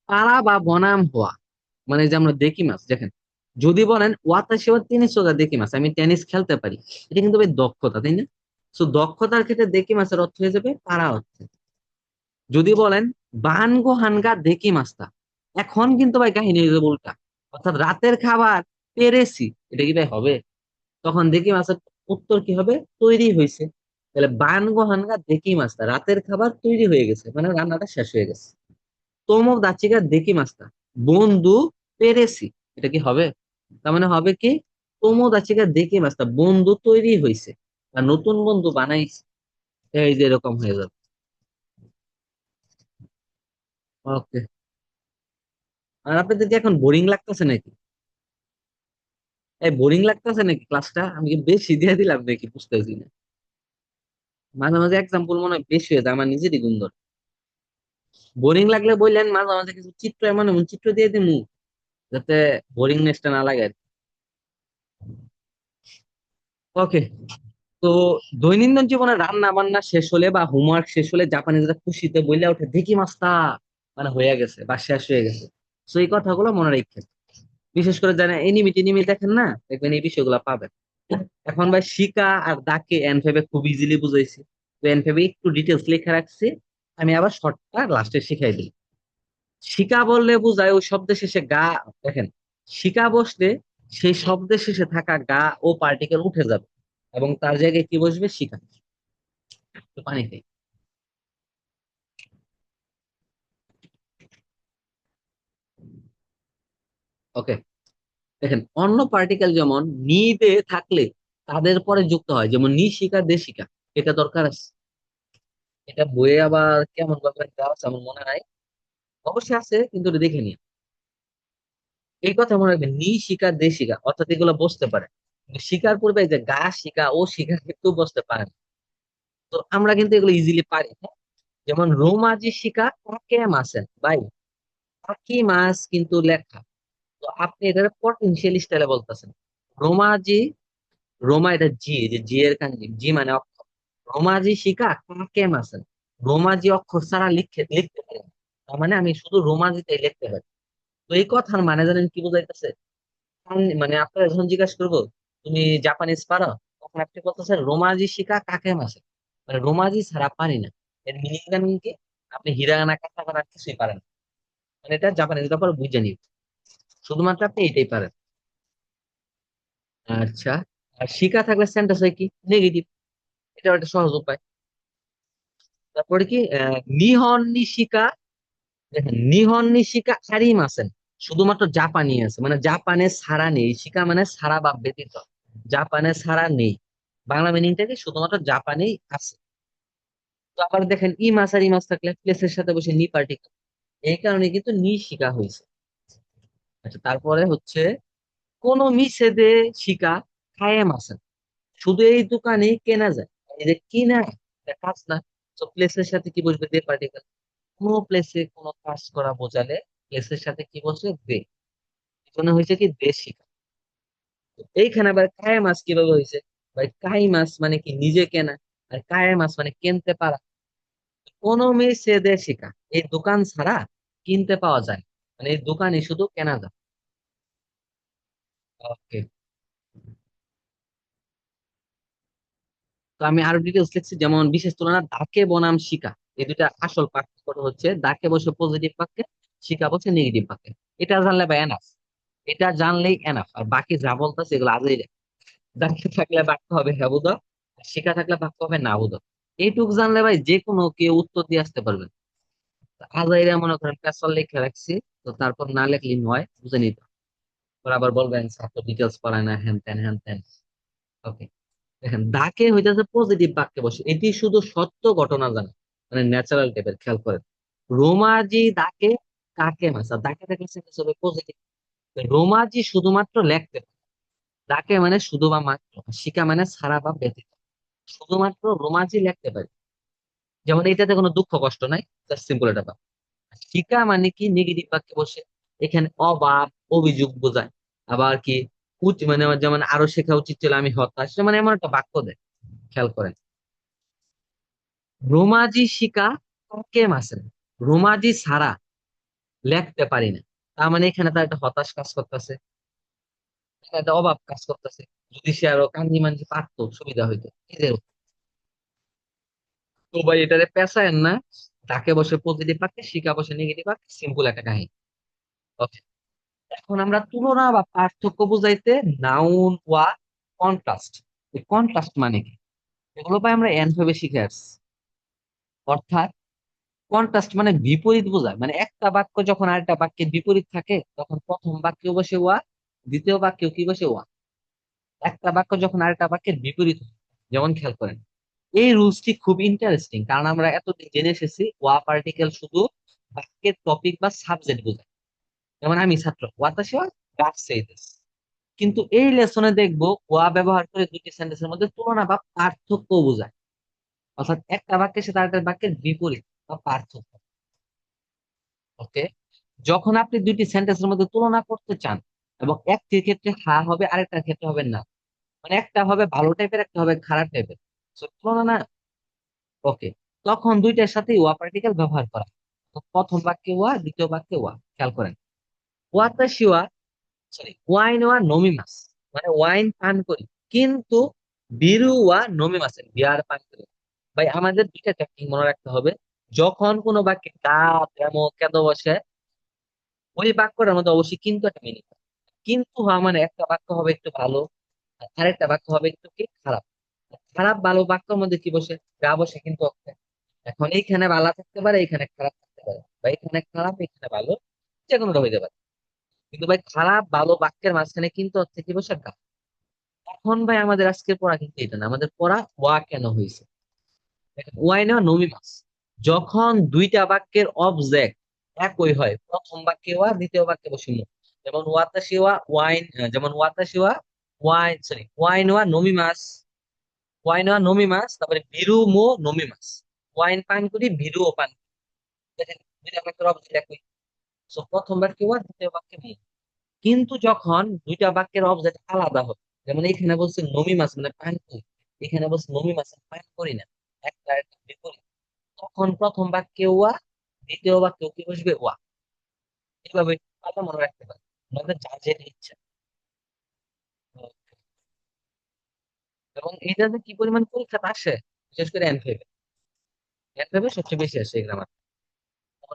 পাড়া বা বনাম হওয়া, মানে যে আমরা দেখি মাছ দেখেন, যদি বলেন ওয়াতাসি ও টেনিস ওগা দেখি মাছ, আমি টেনিস খেলতে পারি, এটা কিন্তু ভাই দক্ষতা, তাই না? তো দক্ষতার ক্ষেত্রে দেখি মাছের অর্থ হয়ে যাবে পাড়া অর্থে। যদি বলেন বানগো হানগা দেখি মাছটা, এখন কিন্তু ভাই কাহিনী হয়ে যাবে উল্টা। অর্থাৎ রাতের খাবার পেরেছি, এটা কি ভাই হবে? তখন দেখি মাছের উত্তর কি হবে? তৈরি হয়েছে। তাহলে বানগো হানগা দেখি মাছটা, রাতের খাবার তৈরি হয়ে গেছে, মানে রান্নাটা শেষ হয়ে গেছে। তোমো দাচিকা দেখি মাছটা, বন্ধু পেরেছি, এটা কি হবে? তার মানে হবে কি, তোমো দাচিকা দেখি মাছটা, বন্ধু তৈরি হয়েছে আর নতুন বন্ধু বানাইছে। এই যে এরকম হয়ে যাবে। ওকে। আর আপনাদের কি এখন বোরিং লাগতেছে নাকি? এই বোরিং লাগতেছে নাকি ক্লাসটা? আমি কি বেশি দিয়ে দিলাম নাকি, বুঝতেছি না। মাঝে মাঝে এক্সাম্পল মনে হয় বেশি হয়ে যায়, আমার নিজেরই সুন্দর। বোরিং লাগলে বললেন, মাঝে মাঝে কিছু চিত্র, এমন এমন চিত্র দিয়ে দিমু যাতে বোরিংনেসটা না লাগে আর কি। ওকে। তো দৈনন্দিন জীবনে রান্না বান্না শেষ হলে বা হোমওয়ার্ক শেষ হলে জাপানিজরা খুশিতে বইলে ওঠে দেখি মাস্তা, মানে হয়ে গেছে বা শেষ হয়ে গেছে। তো এই কথাগুলো মনে রাখবেন। বিশেষ করে যারা এনিমি টেনিমি দেখেন না, দেখবেন এই বিষয়গুলো পাবেন। এখন ভাই শিকা আর দাকে এনফেবে খুব ইজিলি বুঝাইছি। তো এনফেবে একটু ডিটেলস লিখে রাখছি, আমি আবার শর্টটা লাস্টে শিখাই দিই। শিকা বললে বোঝায় ওই শব্দের শেষে গা। দেখেন, শিকা বসলে সেই শব্দের শেষে থাকা গা ও পার্টিকেল উঠে যাবে, এবং তার জায়গায় কি বসবে? শিকা। তো পানি খাই। ওকে। দেখেন, অন্য পার্টিকেল যেমন নি দে থাকলে তাদের পরে যুক্ত হয়, যেমন নি শিকা দে শিকা, এটা দরকার আছে। এটা বইয়ে আবার কেমন ভাবে দেওয়া আছে আমার মনে নাই, অবশ্যই আছে কিন্তু ওটা দেখে নিন। এই কথা মনে রাখবেন, নি শিকা দে শিকা, অর্থাৎ এগুলো বসতে পারে। কিন্তু শিকার পূর্বে এই যে গা শিকা ও শিকা কিন্তু বসতে পারে না। তো আমরা কিন্তু এগুলো ইজিলি পারি, হ্যাঁ? যেমন রোমাজি শিকা কাকে মাসেন ভাই, কাকি মাছ কিন্তু লেখা। তো আপনি এটা পটেনশিয়াল স্টাইলে বলতেছেন। রোমাজি, রোমা এটা জি, এই যে জি এর কাঞ্জি, জি মানে অক্ষর। রোমাজি শিকা কাকে মাসেন, রোমাজি অক্ষর ছাড়া লিখতে লিখতে পারি না। তার মানে আমি শুধু রোমাজিতেই লিখতে পারি। তো এই কথার মানে জানেন কি বোঝাইতেছে? মানে আপনারা যখন জিজ্ঞাসা করবো তুমি জাপানিজ পারো, তখন আপনি বলতেছেন রোমাজি শিকা কাকে মাসে, মানে রোমাজি ছাড়া পারি না। এর মিনিং জানেন কি? আপনি হিরাগানা কাটাকানা কিছুই পারেন না। মানে এটা জাপানিজ ব্যাপার বুঝে নিন, শুধুমাত্র আপনি এটাই পারেন। আচ্ছা। আর শিকা থাকলে সেন্টেন্স হয় কি? নেগেটিভ। এটা একটা সহজ উপায়। তারপরে কি নিহন নিশিকা, দেখেন নিহন নিশিকা আরিম আছেন, শুধুমাত্র জাপানি আছে, মানে জাপানে ছাড়া নেই, শিকা মানে ছাড়া বা ব্যতীত, জাপানে ছাড়া নেই। বাংলা মিনিংটা কি? শুধুমাত্র জাপানেই আছে। তো আবার দেখেন ই মাছ আর ই মাছ থাকলে প্লেসের সাথে বসে নি পার্টিকেল, এই কারণে কিন্তু নি শিকা হয়েছে। আচ্ছা, তারপরে হচ্ছে কোন মিছেদে শিকা কায়েম আছেন, শুধু এই দোকানে কেনা যায়, এই যে কিনা, এটা কাজ না। তো প্লেসের সাথে কি বসবে? দে পার্টিকেল। কোনো প্লেসে কোনো কাজ করা বোঝালে প্লেসের সাথে কি বসে? দে। এজন্য হয়েছে কি দেশিকা। এইখানে আবার কায়া মাছ কিভাবে হয়েছে? ভাই কাই মাছ মানে কি? নিজে কেনা। আর কায়া মাছ মানে কিনতে পারা। কোন মিছে দেশিকা, এই দোকান ছাড়া কিনতে পাওয়া যায় না। মানে এই দোকানে শুধু কেনা যায়। ওকে। তো আমি আরো ডিটেলস লিখছি, যেমন বিশেষ তুলনা দাকে বনাম শিকা, এই দুটা আসল পার্থক্য হচ্ছে দাকে বসে পজিটিভ বাক্যে, শিকা বসে নেগেটিভ বাক্যে। এটা জানলে বা এনাফ, এটা জানলেই এনাফ, আর বাকি যা বলতেছে এগুলো আজেই দাকে থাকলে বাক্য হবে হ্যাবুদক, আর শিকা থাকলে বাক্য হবে নাবুদক। এইটুক জানলে ভাই যে কোনো কেউ উত্তর দিয়ে আসতে পারবেন। আজাইরা মনে করেন পেছন লিখে রাখছি, তো তারপর না লিখলি নয়, বুঝে নিত। ওরা আবার বলবেন স্যার তো ডিটেলস পড়ায় না, হ্যান ত্যান হ্যান ত্যান। ওকে, দেখেন দাকে হইতেছে পজিটিভ বাক্যে বসে, এটি শুধু সত্য ঘটনা জানা, মানে ন্যাচারাল টাইপের, খেয়াল করেন। রোমাজি দাকে কাকে মাসা, দাকে থাকলে সেন্টেন্স হবে পজিটিভ। রোমাজি শুধুমাত্র লিখতে পারে, দাকে মানে শুধু বা মাত্র, আর শিকা মানে ছাড়া বা ব্যতীত। শুধুমাত্র রোমাজি লিখতে পারে, যেমন এটাতে কোনো দুঃখ কষ্ট নাই, জাস্ট সিম্পল এটা বা। শিকা মানে কি নেগেটিভ বাক্যে বসে, এখানে অভাব অভিযোগ বোঝায়। আবার কি মানে যেমন আরো শেখা উচিত ছিল, আমি হতাশ, মানে এমন একটা বাক্য দেয়, খেয়াল করেন। রোমাজি শিকা কাকে মাসেন, রোমাজি ছাড়া লেখতে পারি না, তার মানে এখানে তার একটা হতাশ কাজ করতেছে, একটা অভাব কাজ করতেছে। যদি সে আরো কাঞ্জি মাঞ্জি পারতো সুবিধা হইতো এই যে। তো ভাই এটারে পেঁচায়েন না, তাকে বসে পজিটিভ পাচ্ছে, শিকা বসে নেগেটিভ পাচ্ছে, সিম্পল একটা কাহিনী। Okay, এখন আমরা তুলনা বা পার্থক্য বুঝাইতে নাউন ওয়া কন্ট্রাস্ট, এই কন্ট্রাস্ট মানে কি, এগুলো ভাই আমরা এন ভাবে শিখে আসছি। অর্থাৎ কন্ট্রাস্ট মানে বিপরীত বোঝায়, মানে একটা বাক্য যখন আরেকটা বাক্যের বিপরীত থাকে তখন প্রথম বাক্যে বসে ওয়া, দ্বিতীয় বাক্যেও কি বসে ওয়া। একটা বাক্য যখন আরেকটা বাক্যের বিপরীত হয়, যেমন খেয়াল করেন, এই রুলসটি খুব ইন্টারেস্টিং, কারণ আমরা এতদিন জেনে এসেছি ওয়া পার্টিকেল শুধু বাক্যের টপিক বা সাবজেক্ট বোঝায়। যেমন আমি ছাত্র, ওয়াতাশি ওয়া গাছ সেইদিস। কিন্তু এই লেসনে দেখবো ওয়া ব্যবহার করে দুটি সেন্টেন্সের মধ্যে তুলনা বা পার্থক্য বোঝায়, অর্থাৎ একটা বাক্যের সাথে আরেকটা বাক্যের বিপরীত বা পার্থক্য। ওকে, যখন আপনি দুইটি সেন্টেন্সের মধ্যে তুলনা করতে চান, এবং একটির ক্ষেত্রে হা হবে আরেকটার ক্ষেত্রে হবে না, মানে একটা হবে ভালো টাইপের একটা হবে খারাপ টাইপের, তুলনা না। ওকে, তখন দুইটার সাথে ওয়া পার্টিকেল ব্যবহার করা। তো প্রথম বাক্যে ওয়া, দ্বিতীয় বাক্যে ওয়া, খেয়াল করেন। ওয়াতাশি ওয়া, সরি, ওয়াইন ওয়া নমিমাস, মানে ওয়াইন পান করি, কিন্তু বিরু ওয়া নমিমাসের, বিয়ার পান করি। ভাই আমাদের দুইটা টেকনিক মনে রাখতে হবে, যখন কোনো বাক্যে কা তেমো কেদ বসে, ওই বাক্যটার মধ্যে অবশ্যই কিন্তু একটা মিনিং। কিন্তু হওয়া মানে একটা বাক্য হবে একটু ভালো, আর আরেকটা বাক্য হবে একটু কি খারাপ। খারাপ ভালো বাক্যের মধ্যে কি বসে, গা বসে কিন্তু অর্থে। এখন এইখানে ভালো থাকতে পারে, এখানে খারাপ থাকতে পারে, বা এখানে খারাপ এখানে ভালো, যে কোনোটা হইতে পারে। কিন্তু ভাই খারাপ ভালো বাক্যের মাঝখানে কিন্তু অর্থে কি বসে, গা। এখন ভাই আমাদের আজকের পড়া কিন্তু এটা না, আমাদের পড়া ওয়া কেন হয়েছে। ওয়াই নেওয়া নমিমাস, যখন দুইটা বাক্যের অবজেক্ট একই হয়, প্রথম বাক্যে ওয়া, দ্বিতীয় বাক্যে বসে মু। যেমন ওয়াতাশি ওয়া ওয়াইন, যেমন ওয়াতাশি ওয়া ওয়াইন, সরি, ওয়াইন ওয়া নমিমাস, ওয়াইন ওয়া নমিমাস, তারপরে বিরু মো নমিমাস, ওয়াইন পান করি বিরু ও পান করি। দেখেন দুইটা বাক্যের অবজেক্ট একই। So, প্রথম বাক্যে ওয়া, দ্বিতীয় বাক্যে মু। কিন্তু যখন দুইটা বাক্যের অবজেক্ট আলাদা হবে, যেমন এখানে বলছে নমিমাস মানে পান করি, এখানে বলছে নমিমাস পান করি না, একটা একটা বিপরীত, তখন প্রথম বাক্যে ওয়া, দ্বিতীয় বাক্যে কি বসবে ওয়া। এইভাবে কথা মনে রাখতে পারে, আমাদের যার যেটা ইচ্ছা। এবং এটা যে কি পরিমাণ পরীক্ষাতে আসে, বিশেষ করে এনফেবে, এনফেবে সবচেয়ে বেশি আসে এই গ্রামার।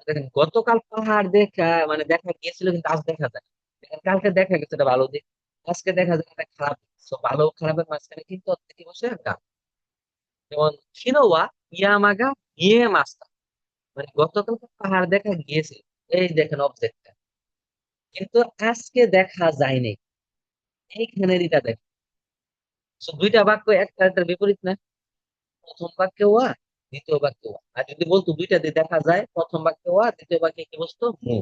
দেখেন গতকাল পাহাড় দেখা মানে দেখা গিয়েছিল, কিন্তু আজ দেখা যায় না। দেখেন কালকে দেখা গেছে এটা ভালো দিক, আজকে দেখা যায় এটা খারাপ দিক। So, ভালো ও খারাপের মাঝখানে কিন্তু অর্থ কি বসে, গা। যেমন শিনোয়া ইয়ামাগা ইয়ে মাস্তা, মানে গতকাল পাহাড় দেখা গিয়েছিল, এই দেখেন অবজেক্টটা, কিন্তু আজকে দেখা যায়নি, এইখানে এটা দেখেন। So, দুইটা বাক্য একটা একটা বিপরীত না, প্রথম বাক্যে ওয়া, দ্বিতীয় বাক্যে ওয়া। আর যদি বলতো দুইটা দিয়ে দেখা যায়, প্রথম বাক্যে ওয়া, দ্বিতীয় বাক্যে কি বসতো মু।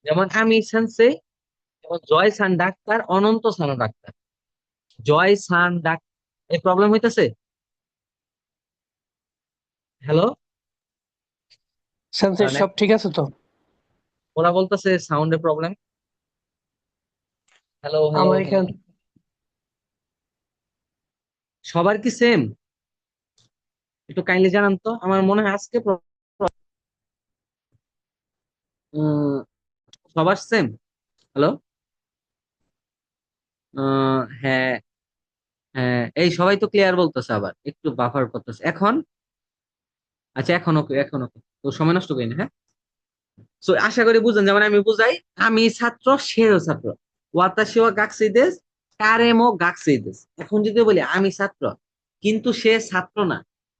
যেমন আমি সেন্সে, যেমন জয় সান ডাক্তার, অনন্ত সান ডাক্তার, জয় সান ডাক্তার। এই প্রবলেম হইতেছে? হ্যালো, সেন্সের কারণ সব ঠিক আছে তো? ওরা বলতেছে সাউন্ডের প্রবলেম। হ্যালো হ্যালো আমার হ্যালো, এখানে সবার কি সেম? একটু কাইন্ডলি জানান তো, আমার মনে হয় আজকে উম, সবার সেম। হ্যালো, হ্যাঁ, হ্যাঁ, এই সবাই তো ক্লিয়ার বলতেছে, আবার একটু বাফার করতেছে এখন। আচ্ছা, এখন ওকে, এখন ওকে। তো সময় নষ্ট করি না, হ্যাঁ। তো আশা করি বুঝেন, যেমন আমি বুঝাই, আমি ছাত্র, সেও ছাত্র। ওয়াতাশি ওয়া গাকুইদেস, কারেমো গাকুইদেস। এখন যদি বলি আমি ছাত্র কিন্তু সে ছাত্র না,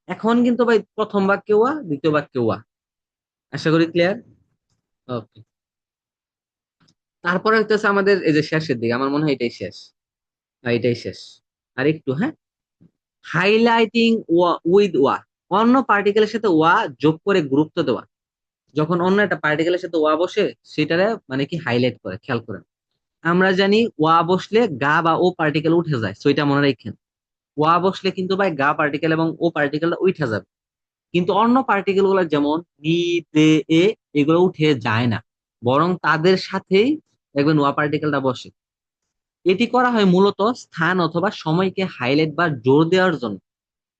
এখন কিন্তু ভাই প্রথম বাক্যে ওয়া, দ্বিতীয় বাক্যে ওয়া। আশা করি ক্লিয়ার। ওকে। তারপরে হইতেছে আমাদের এই যে শেষের দিকে, আমার মনে হয় এটাই শেষ। এটাই শেষ। আর একটু, হ্যাঁ। হাইলাইটিং ওয়া উইথ ওয়া, অন্য পার্টিকেলের সাথে ওয়া যোগ করে গুরুত্ব দেওয়া। যখন অন্য একটা পার্টিকেলের সাথে ওয়া বসে, সেটারে মানে কি হাইলাইট করে, খেয়াল করেন। আমরা জানি ওয়া বসলে গা বা ও পার্টিকেল উঠে যায়, সো এটা মনে রাখেন। ওয়া বসলে কিন্তু ভাই গা পার্টিকেল এবং ও পার্টিকেলটা উঠে যাবে। কিন্তু অন্য পার্টিকেল গুলো যেমন নি, তে, এ, এগুলো উঠে যায় না, বরং তাদের সাথেই দেখবেন ওয়া পার্টিকেলটা বসে। এটি করা হয় মূলত স্থান অথবা সময়কে হাইলাইট বা জোর দেওয়ার জন্য।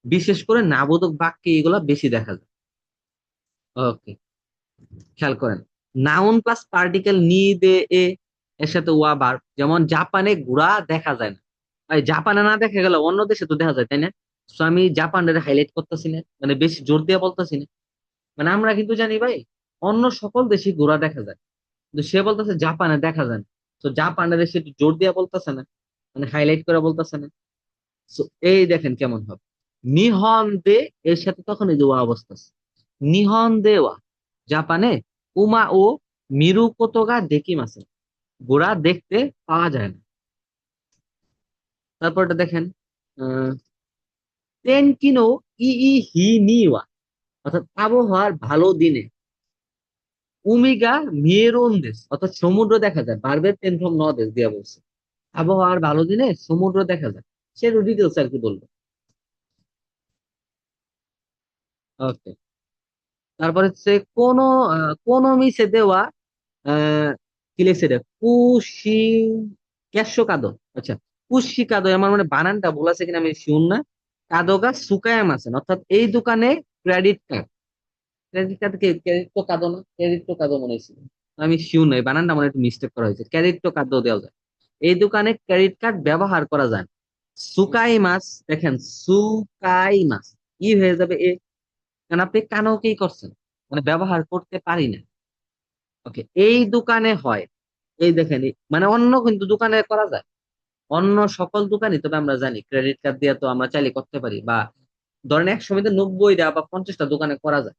বিশেষ করে নাবোধক বাক্যে এগুলো বেশি দেখা যায়। ওকে, খেয়াল করেন। নাউন প্লাস পার্টিকেল নি, দে, এ, এর সাথে ওয়া ভার্ব, যেমন জাপানে ঘোড়া দেখা যায় না। ভাই জাপানে না দেখা গেল অন্য দেশে তো দেখা যায়, তাই না? তো আমি জাপানের হাইলাইট করতেছি না, মানে বেশি জোর দিয়ে বলতেছি না। মানে আমরা কিন্তু জানি ভাই, অন্য সকল দেশে ঘোড়া দেখা যায়, কিন্তু সে বলতেছে জাপানে দেখা যায় না। তো জাপানের দেশে একটু জোর দিয়ে বলতেছে না, মানে হাইলাইট করে বলতেছে না। So, এই দেখেন কেমন হবে। নিহন দে, এর সাথে তখন এই যে ওয়া অবস্থা আছে। নিহন দে ওয়া, জাপানে উমা ও মিরু কোতোগা দেকিমাসে, ঘোড়া দেখতে পাওয়া যায় না। তারপরটা দেখেন, আহ তেনকিনো ই ই হি নি ওয়া, অর্থাৎ আবহাওয়ার ভালো দিনে উমিগা মিয়েরন দেশ, অর্থাৎ সমুদ্র দেখা যায়, বারবার টেন ফ্রম ন দেশ দিয়া বলছে। আবহাওয়ার ভালো দিনে সমুদ্র দেখা যায়, সে ডিটেলস আর কি বলবো। ওকে। তারপরে হচ্ছে কোন মিসে দেওয়া, আহ কি লিখছে রে, কুশি ক্যাশো কাদো। আচ্ছা, কুশি কাদো, আমার মানে বানানটা ভুল আছে কিনা আমি শিওর না। কাদোগা সুকায়াম আছেন, অর্থাৎ এই দোকানে ক্রেডিট কার্ড। ক্রেডিট কার্ড কে ক্রেডিট তো কাদো না, ক্রেডিট তো কাদো মনে হয়েছিল। আমি শিওর নই, বানানটা মনে হয় একটু মিস্টেক করা হয়েছে, ক্রেডিট তো কাদো দেওয়া যায়। এই দোকানে ক্রেডিট কার্ড ব্যবহার করা যায় না। সুকাই মাছ, দেখেন সুকাই মাছ, ই হয়ে যাবে এ, কারণ আপনি কানোকেই করছেন, মানে ব্যবহার করতে পারি না। ওকে, এই দোকানে হয়। এই দেখেন মানে অন্য কিন্তু দোকানে করা যায়, অন্য সকল দোকানই তবে আমরা জানি ক্রেডিট কার্ড দিয়ে তো আমরা চাইলে করতে পারি, বা ধরেন এক সময় 90টা বা 50টা দোকানে করা যায়,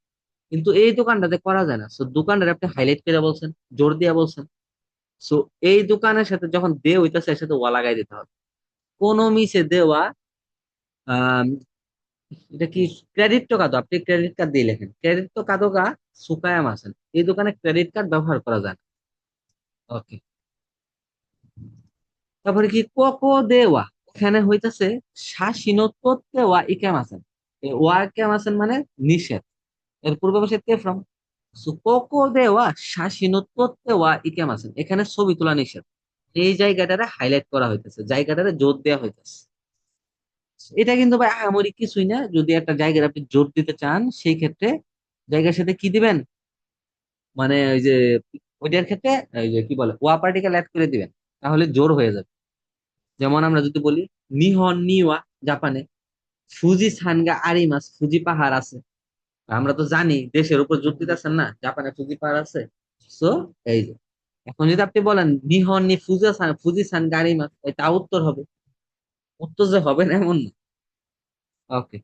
কিন্তু এই দোকানটাতে করা যায় না। সো দোকানটার আপনি হাইলাইট করে বলছেন, জোর দিয়ে বলছেন। সো এই দোকানের সাথে যখন দে হইতাছে, এর সাথে ওয়া লাগাই দিতে হবে। কোন মিসে দেওয়া, আহ এটা কি, ক্রেডিট তো কার্ড, আপনি ক্রেডিট কার্ড দিয়ে লেখেন ক্রেডিট তো কার্ড গা সুকায়াম আছেন, এই দোকানে ক্রেডিট কার্ড ব্যবহার করা যায় না। ওকে। তারপরে কি কোকো দেওয়া, এখানে হইতাছে শাসিনত্ব দেওয়া ইকাম আছেন। এই ওয়া ইকাম আছেন মানে নিষেধ, এর পূর্বে বসে তে ফ্রম। কোকো দেওয়া শাসিনত্ব দেওয়া ইকাম আছেন, এখানে ছবি তোলা নিষেধ। এই জায়গাটারে হাইলাইট করা হইতেছে, জায়গাটারে জোর দেওয়া হইতেছে। এটা কিন্তু ভাই আহামরি কিছুই না, যদি একটা জায়গার আপনি জোর দিতে চান সেই ক্ষেত্রে জায়গার সাথে কি দিবেন, মানে ওই যে ওইটার ক্ষেত্রে ওই যে কি বলে ওয়া পার্টিকেল অ্যাড করে দিবেন, তাহলে জোর হয়ে যাবে। যেমন আমরা যদি বলি নিহন নিওয়া, জাপানে ফুজি সানগা আরিমাস, ফুজি পাহাড় আছে। আমরা তো জানি দেশের উপর জোর দিতেছেন না, জাপানে ফুজি পাহাড় আছে। সো এই যে, এখন যদি আপনি বলেন নিহন নি ফুজি সানগা আরিমাস, এটা উত্তর হবে। উত্তর যে হবে না এমন না। ওকে।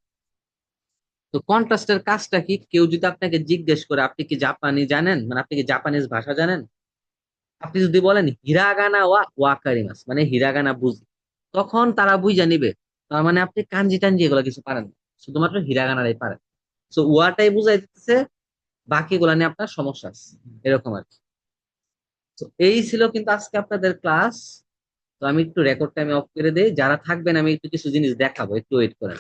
তো কন্ট্রাস্টের কাজটা কি, কেউ যদি আপনাকে জিজ্ঞেস করে আপনি কি জাপানি জানেন, মানে আপনি কি জাপানিজ ভাষা জানেন, আপনি যদি বলেন হিরাগানা ওয়া ওয়াকারিমাস, মানে হিরাগানা বুঝি, তখন তারা বুঝা নিবে। তার মানে আপনি কাঞ্জি টাঞ্জি এগুলো কিছু পারেন না, শুধুমাত্র হিরাগানারাই পারেন। তো ওয়াটাই বুঝাই দিতেছে, বাকিগুলা নিয়ে আপনার সমস্যা আছে, এরকম আর কি। তো এই ছিল কিন্তু আজকে আপনাদের ক্লাস। তো আমি একটু রেকর্ডটা আমি অফ করে দিই, যারা থাকবেন আমি একটু কিছু জিনিস দেখাবো, একটু ওয়েট করেন।